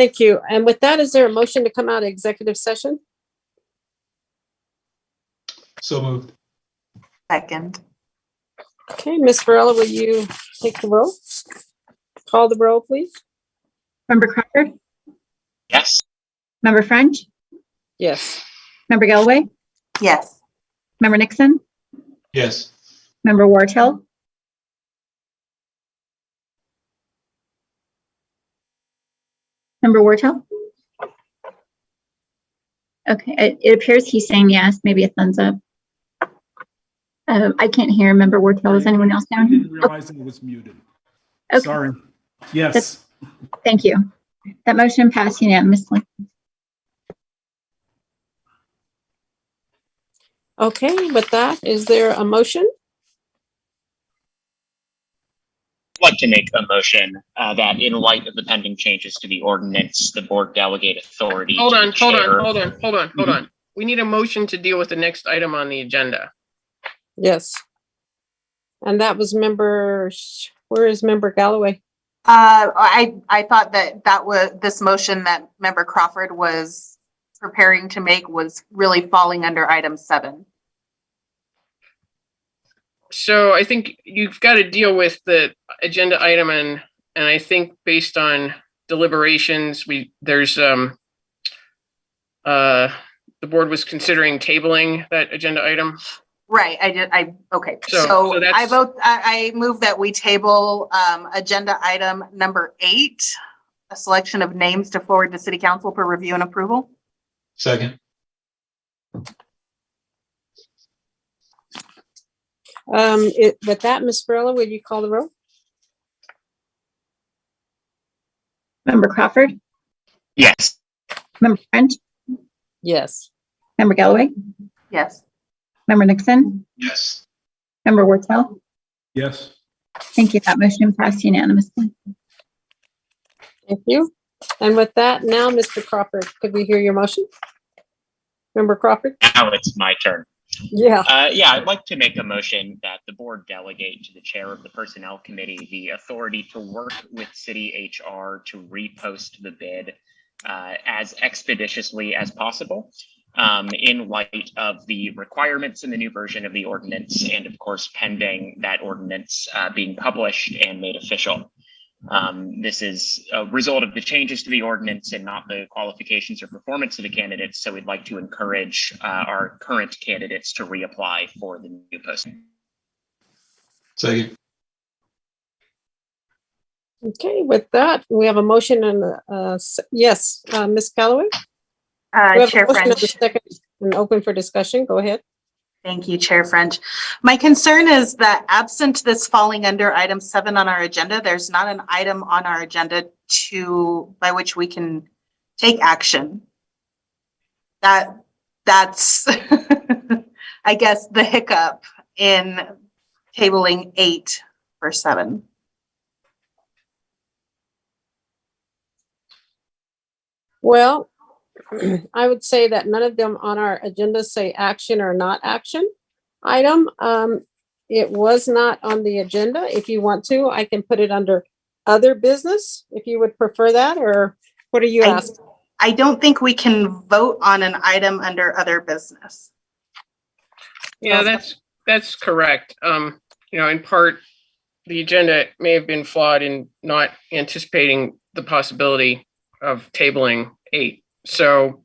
Thank you. And with that, is there a motion to come out of executive session? So moved. Second. Okay, Ms. Varela, will you take the roll? Call the roll, please. Member Crawford, Yes. Member French, Yes. Member Galloway, Yes. Member Nixon, Yes. Member Wartell, Member Wartell. Okay, it appears he's saying yes, maybe a thumbs up. I can't hear Member Wartell. Is anyone else I down? didn't realize it was muted. Okay. Sorry. Yes. Thank you. That motion passed unanimously. Okay, with that, is there a motion? I'd like to make a motion that in light of the pending changes to the ordinance, the board delegate authority. Hold to on, the hold on, chair. hold on. We need a motion to deal with the next item on the agenda. Yes. And that was where is Member Galloway? I thought that was this motion that Member Crawford was preparing to make was really falling under item 7. So I think you've got to deal with the agenda item, and I think based on deliberations, there's the board was considering tabling that agenda item. Right, okay. So that's- I move that we table agenda item number 8, a selection of names to forward to City Council for review and approval. Second. With that, Ms. Varela, would you call the roll? Member Crawford, Yes. Member French, Yes. Member Galloway, Yes. Member Nixon, Yes. Member Wartell. Yes. Thank you. That motion passed unanimously. Thank you. And with that, now, Mr. Crawford, could we hear your motion? Member Crawford? Now it's my turn. Yeah. I'd like to make a motion that the board delegate to the chair of the personnel committee the authority to work with city HR to repost the bid as expeditiously as possible in light of the requirements in the new version of the ordinance, and of course pending that ordinance being published and made official. This is a result of the changes to the ordinance and not the qualifications or performance of the candidates. So we'd like to encourage our current candidates to reapply for the new posting. Second. Okay, with that, we have a motion and yes, Ms. Galloway? We have Chair a motion and a French. second and open for discussion. Go ahead. Thank you, Chair French. My concern is that absent this falling under item 7 on our agenda, there's not an item on our agenda by which we can take action. That's I guess the hiccup in tabling 8 for 7. Well, I would say that none of them on our agenda say action or not action item. It was not on the agenda. If you want to, I can put it under other business if you would prefer that, or what are you asking? I don't think we can vote on an item under other business. Yeah, that's correct. In part, the agenda may have been flawed in not anticipating the possibility of tabling 8. So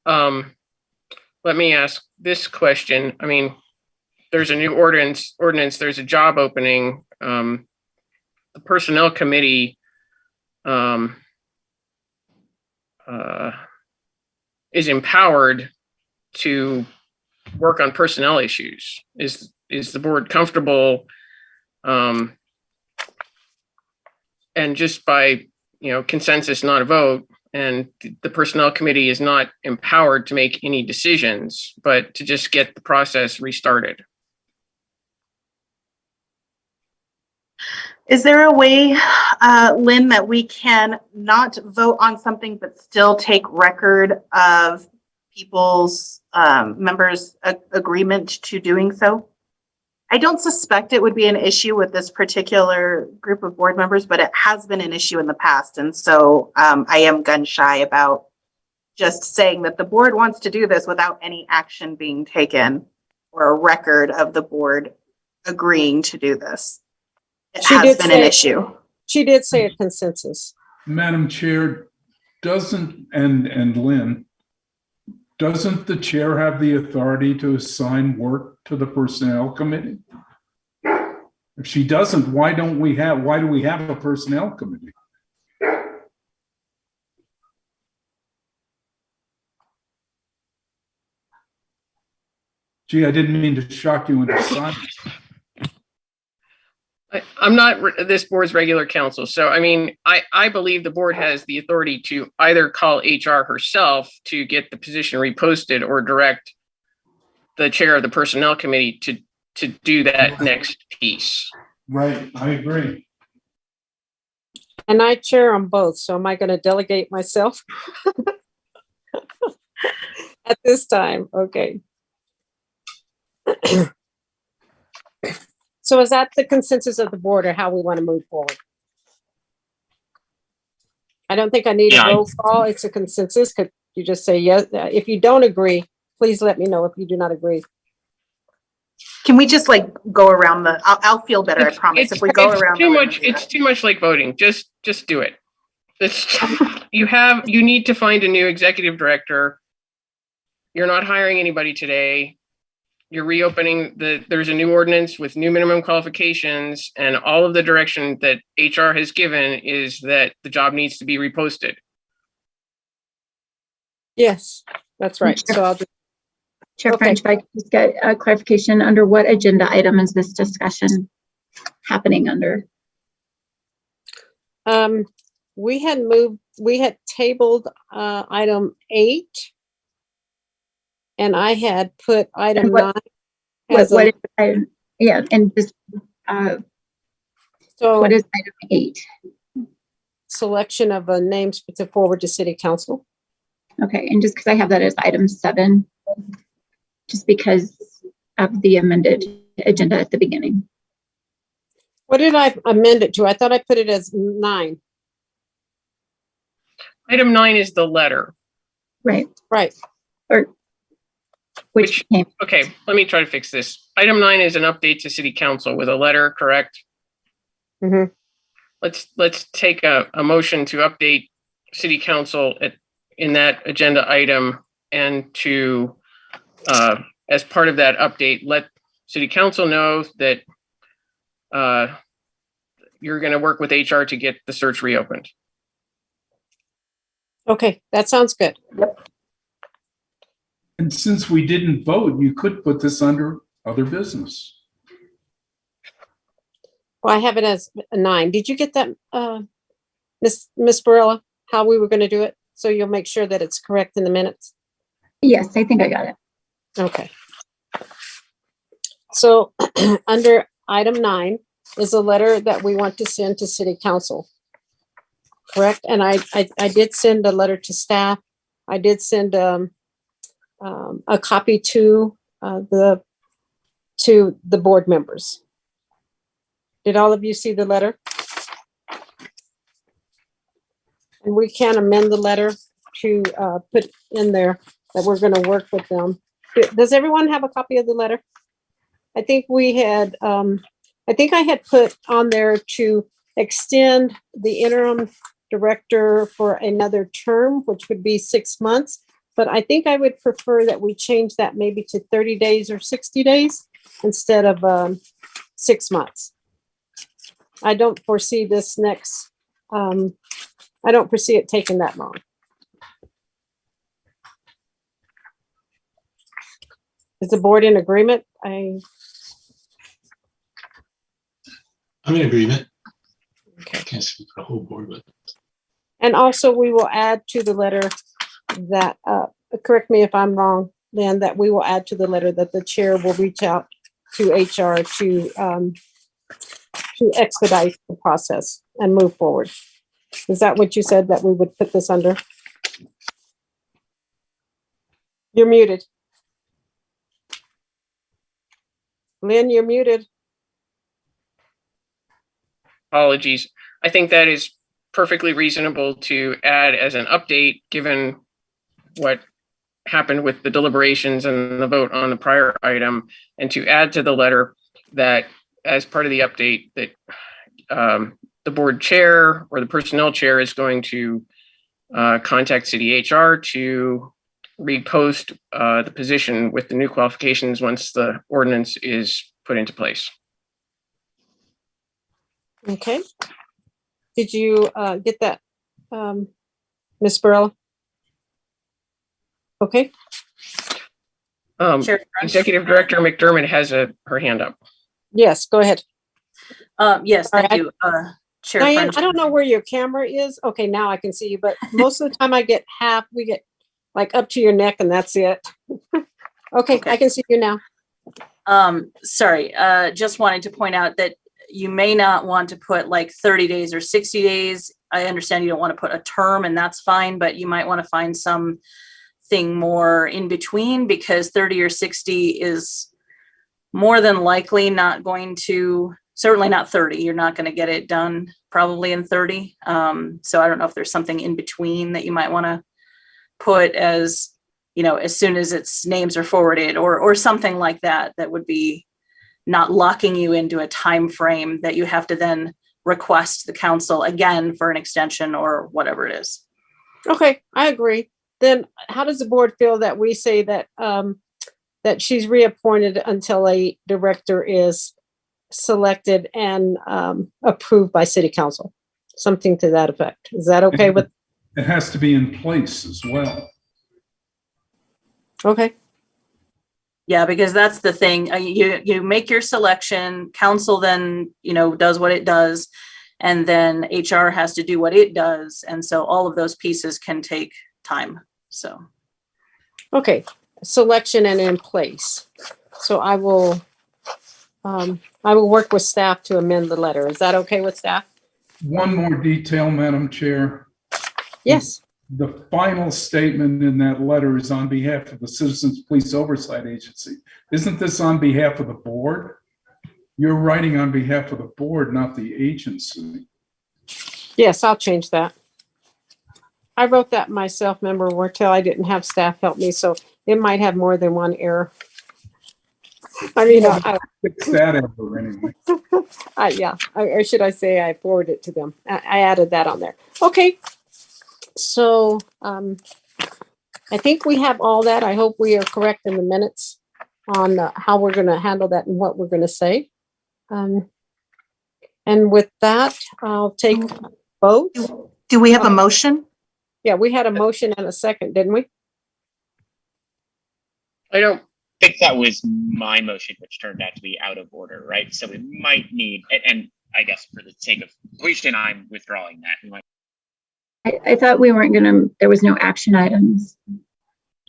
let me ask this question. I mean, there's a new ordinance, there's a job opening. The personnel committee is empowered to work on personnel issues. Is the board comfortable? And just by consensus, not a vote, and the personnel committee is not empowered to make any decisions, but to just get the process restarted. Is there a way, Lynn, that we can not vote on something but still take record of people's members' agreement to doing so? I don't suspect it would be an issue with this particular group of board members, but it has been an issue in the past. And so I am gun shy about just saying that the board wants to do this without any action being taken or a record of the board agreeing to do this. It has been an issue. She did say a consensus. Madam Chair, and Lynn, doesn't the chair have the authority to assign work to the personnel committee? If she doesn't, why do we have a personnel committee? Gee, I didn't mean to shock you into silence. I'm not this board's regular counsel. So, I mean, I believe the board has the authority to either call HR herself to get the position reposted or direct the chair of the personnel committee to do that next piece. Right, I agree. And I chair them both. So am I going to delegate myself at this time? Okay. So is that the consensus of the board or how we want to move forward? I don't think I need a roll call. It's a consensus. Could you just say yes? If you don't agree, please let me know if you do not agree. Can we just like go around the, I'll feel better, I promise. If we go around. It's too much like voting. Just do it. You need to find a new executive director. You're not hiring anybody today. You're reopening there's a new ordinance with new minimum qualifications, and all of the direction that HR has given is that the job needs to be reposted. Yes, that's right. So I'll just. Chair French, if I could just get a clarification, under what agenda item is this discussion happening under? We had tabled item 8. And I had put item 9. What is item? Yeah, and just so what is item 8? Selection of names to forward to City Council. Okay, and just because I have that as item 7, just because of the amended agenda at the beginning. What did I amend it to? I thought I put it as 9. Item 9 is the letter. Right. Right. Or which came. Okay, let me try to fix this. Item 9 is an update to City Council with a letter, correct? Mm-hmm. Let's take a motion to update City Council in that agenda item, and to as part of that update, let City Council know that you're going to work with HR to get the search reopened. Okay, that sounds good. Yep. And since we didn't vote, you could put this under other business. Well, I have it as a 9. Did you get that, Miss Barilla, how we were going to do it? So you'll make sure that it's correct in the minutes? Yes, I think I got it. Okay. So under item 9 is a letter that we want to send to City Council. Correct? And I did send a letter to staff. I did send a copy to the board members. Did all of you see the letter? And we can amend the letter to put in there that we're going to work with them. Does everyone have a copy of the letter? I think we had, I think I had put on there to extend the interim director for another term, which would be 6 months. But I think I would prefer that we change that maybe to 30 days or 60 days instead of 6 months. I don't foresee this next, I don't foresee it taking that long. Is the board in agreement? I'm in agreement. Okay. I can't speak for the whole board, but. And also we will add to the letter that, correct me if I'm wrong, Lynn, that we will add to the letter that the chair will reach out to HR to expedite the process and move forward. Is that what you said that we would put this under? You're muted. Lynn, you're muted. Apologies. I think that is perfectly reasonable to add as an update, given what happened with the deliberations and the vote on the prior item, and to add to the letter that as part of the update that the board chair or the personnel chair is going to contact city HR to repost the position with the new qualifications once the ordinance is put into place. Okay. Did you get that, Ms. Barella? Okay. Chair French? Executive Director McDermott has her hand up. Yes, go ahead. Yes, All thank right. you, Chair Diane, French. I don't know where your camera is. Okay, now I can see you, but most of the time I get we get like up to your neck and that's it. Okay, I can see you now. Sorry, just wanted to point out that you may not want to put like 30 days or 60 days. I understand you don't want to put a term, and that's fine, but you might want to find something more in between, because 30 or 60 is more than likely not going to, certainly not 30. You're not going to get it done probably in 30. So I don't know if there's something in between that you might want to put as, you know, as soon as its names are forwarded, or something like that, that would be not locking you into a time frame that you have to then request the council again for an extension or whatever it is. Okay, I agree. Then how does the board feel that we say that that she's reappointed until a director is selected and approved by city council? Something to that effect. Is that okay with? It has to be in place as well. Okay. Yeah, because that's the thing. You make your selection, council then, you know, does what it does, and then HR has to do what it does. And so all of those pieces can take time. So. Okay, selection and in place. So I will work with staff to amend the letter. Is that okay with staff? One more detail, Madam Chair. Yes. The final statement in that letter is on behalf of the Citizens Police Oversight Agency. Isn't this on behalf of the board? You're writing on behalf of the board, not the agency. Yes, I'll change that. I wrote that myself, Member Wartell. I didn't have staff help me, so it might have more than one error. I mean, Fix that error anyway. or should I say I forwarded it to them. I added that on there. Okay. So I think we have all that. I hope we are correct in the minutes on how we're going to handle that and what we're going to say. And with that, I'll take vote. Do we have a motion? Yeah, we had a motion and a second, didn't we? I don't think that was my motion, which turned out to be out of order, right? So we might need, and I guess for the sake of completion, I'm withdrawing that. We might. I thought we weren't gonna, there was no action items.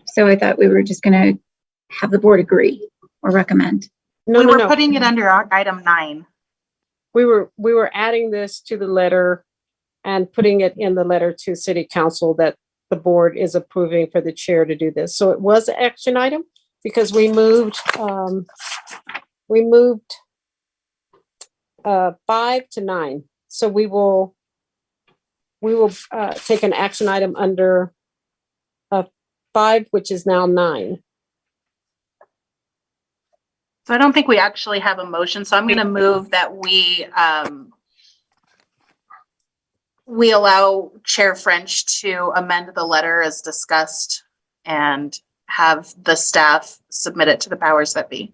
So I thought we were just gonna have the board agree or recommend. No, we no, were no. putting it under item 9. We were adding this to the letter and putting it in the letter to city council that the board is approving for the chair to do this. So it was an action item because we moved 5 to 9. So we will take an action item under 5, which is now 9. So I don't think we actually have a motion. So I'm going to move that we allow Chair French to amend the letter as discussed and have the staff submit it to the powers that be.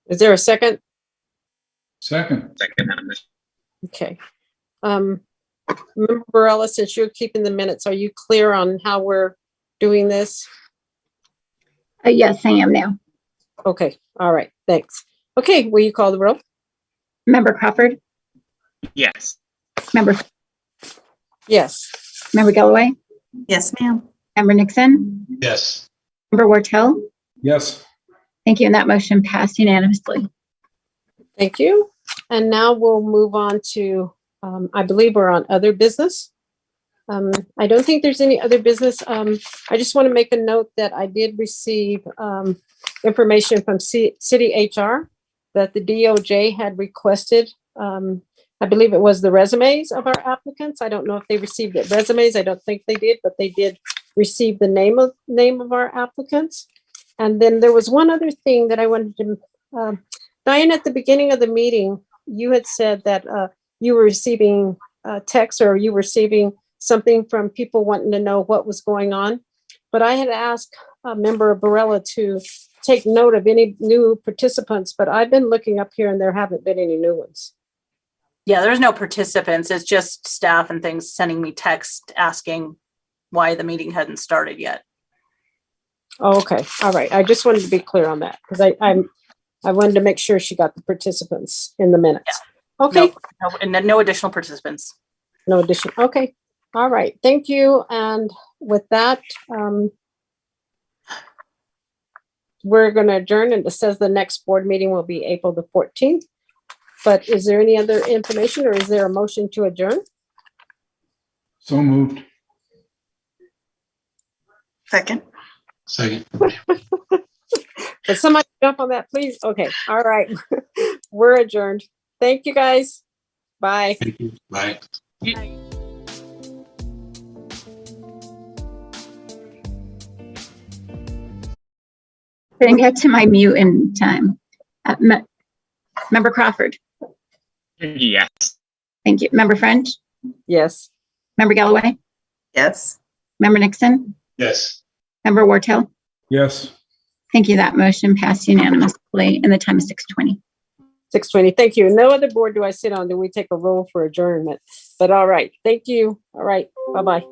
Is there a second? Second. Okay. Member Barella, since you're keeping the minutes, are you clear on how we're doing this? Yes, I am now. Okay. All right. Thanks. Okay. Will you call the roll? Member Crawford, Yes. member Yes. Galloway, Yes, ma'am. member Nixon, Yes. member Wartell. Yes. Thank you. And that motion passed unanimously. Thank you. And now we'll move on to, I believe we're on other business. I don't think there's any other business. I just want to make a note that I did receive information from city HR that the DOJ had requested. I believe it was the resumes of our applicants. I don't know if they received the resumes. I don't think they did, but they did receive the name of our applicants. And then there was one other thing that I wanted to, Diane, at the beginning of the meeting, you had said that you were receiving texts or you were receiving something from people wanting to know what was going on. But I had asked Member Barella to take note of any new participants, but I've been looking up here and there haven't been any new ones. Yeah, there's no participants. It's just staff and things sending me text asking why the meeting hadn't started yet. Oh, okay. All right. I just wanted to be clear on that because I wanted to make sure she got the participants in the minutes. Yeah. Okay. No additional participants. No addition. Okay. All right. Thank you. And with that, we're going to adjourn, and it says the next board meeting will be April the 14th. But is there any other information or is there a motion to adjourn? So moved. Second. Second. Can somebody jump on that, please? Okay. All right. We're adjourned. Thank you, guys. Bye. Thank you. Bye. Didn't get to my mute in time. Member Crawford. Yes. Thank you. Member French. Yes. Member Galloway. Yes. Member Nixon. Yes. Member Wartell. Yes. Thank you. That motion passed unanimously, and the time is 6:20. 6:20. Thank you. No other board do I sit on. Do we take a roll for adjournment? But all right. Thank you. All right. Bye-bye.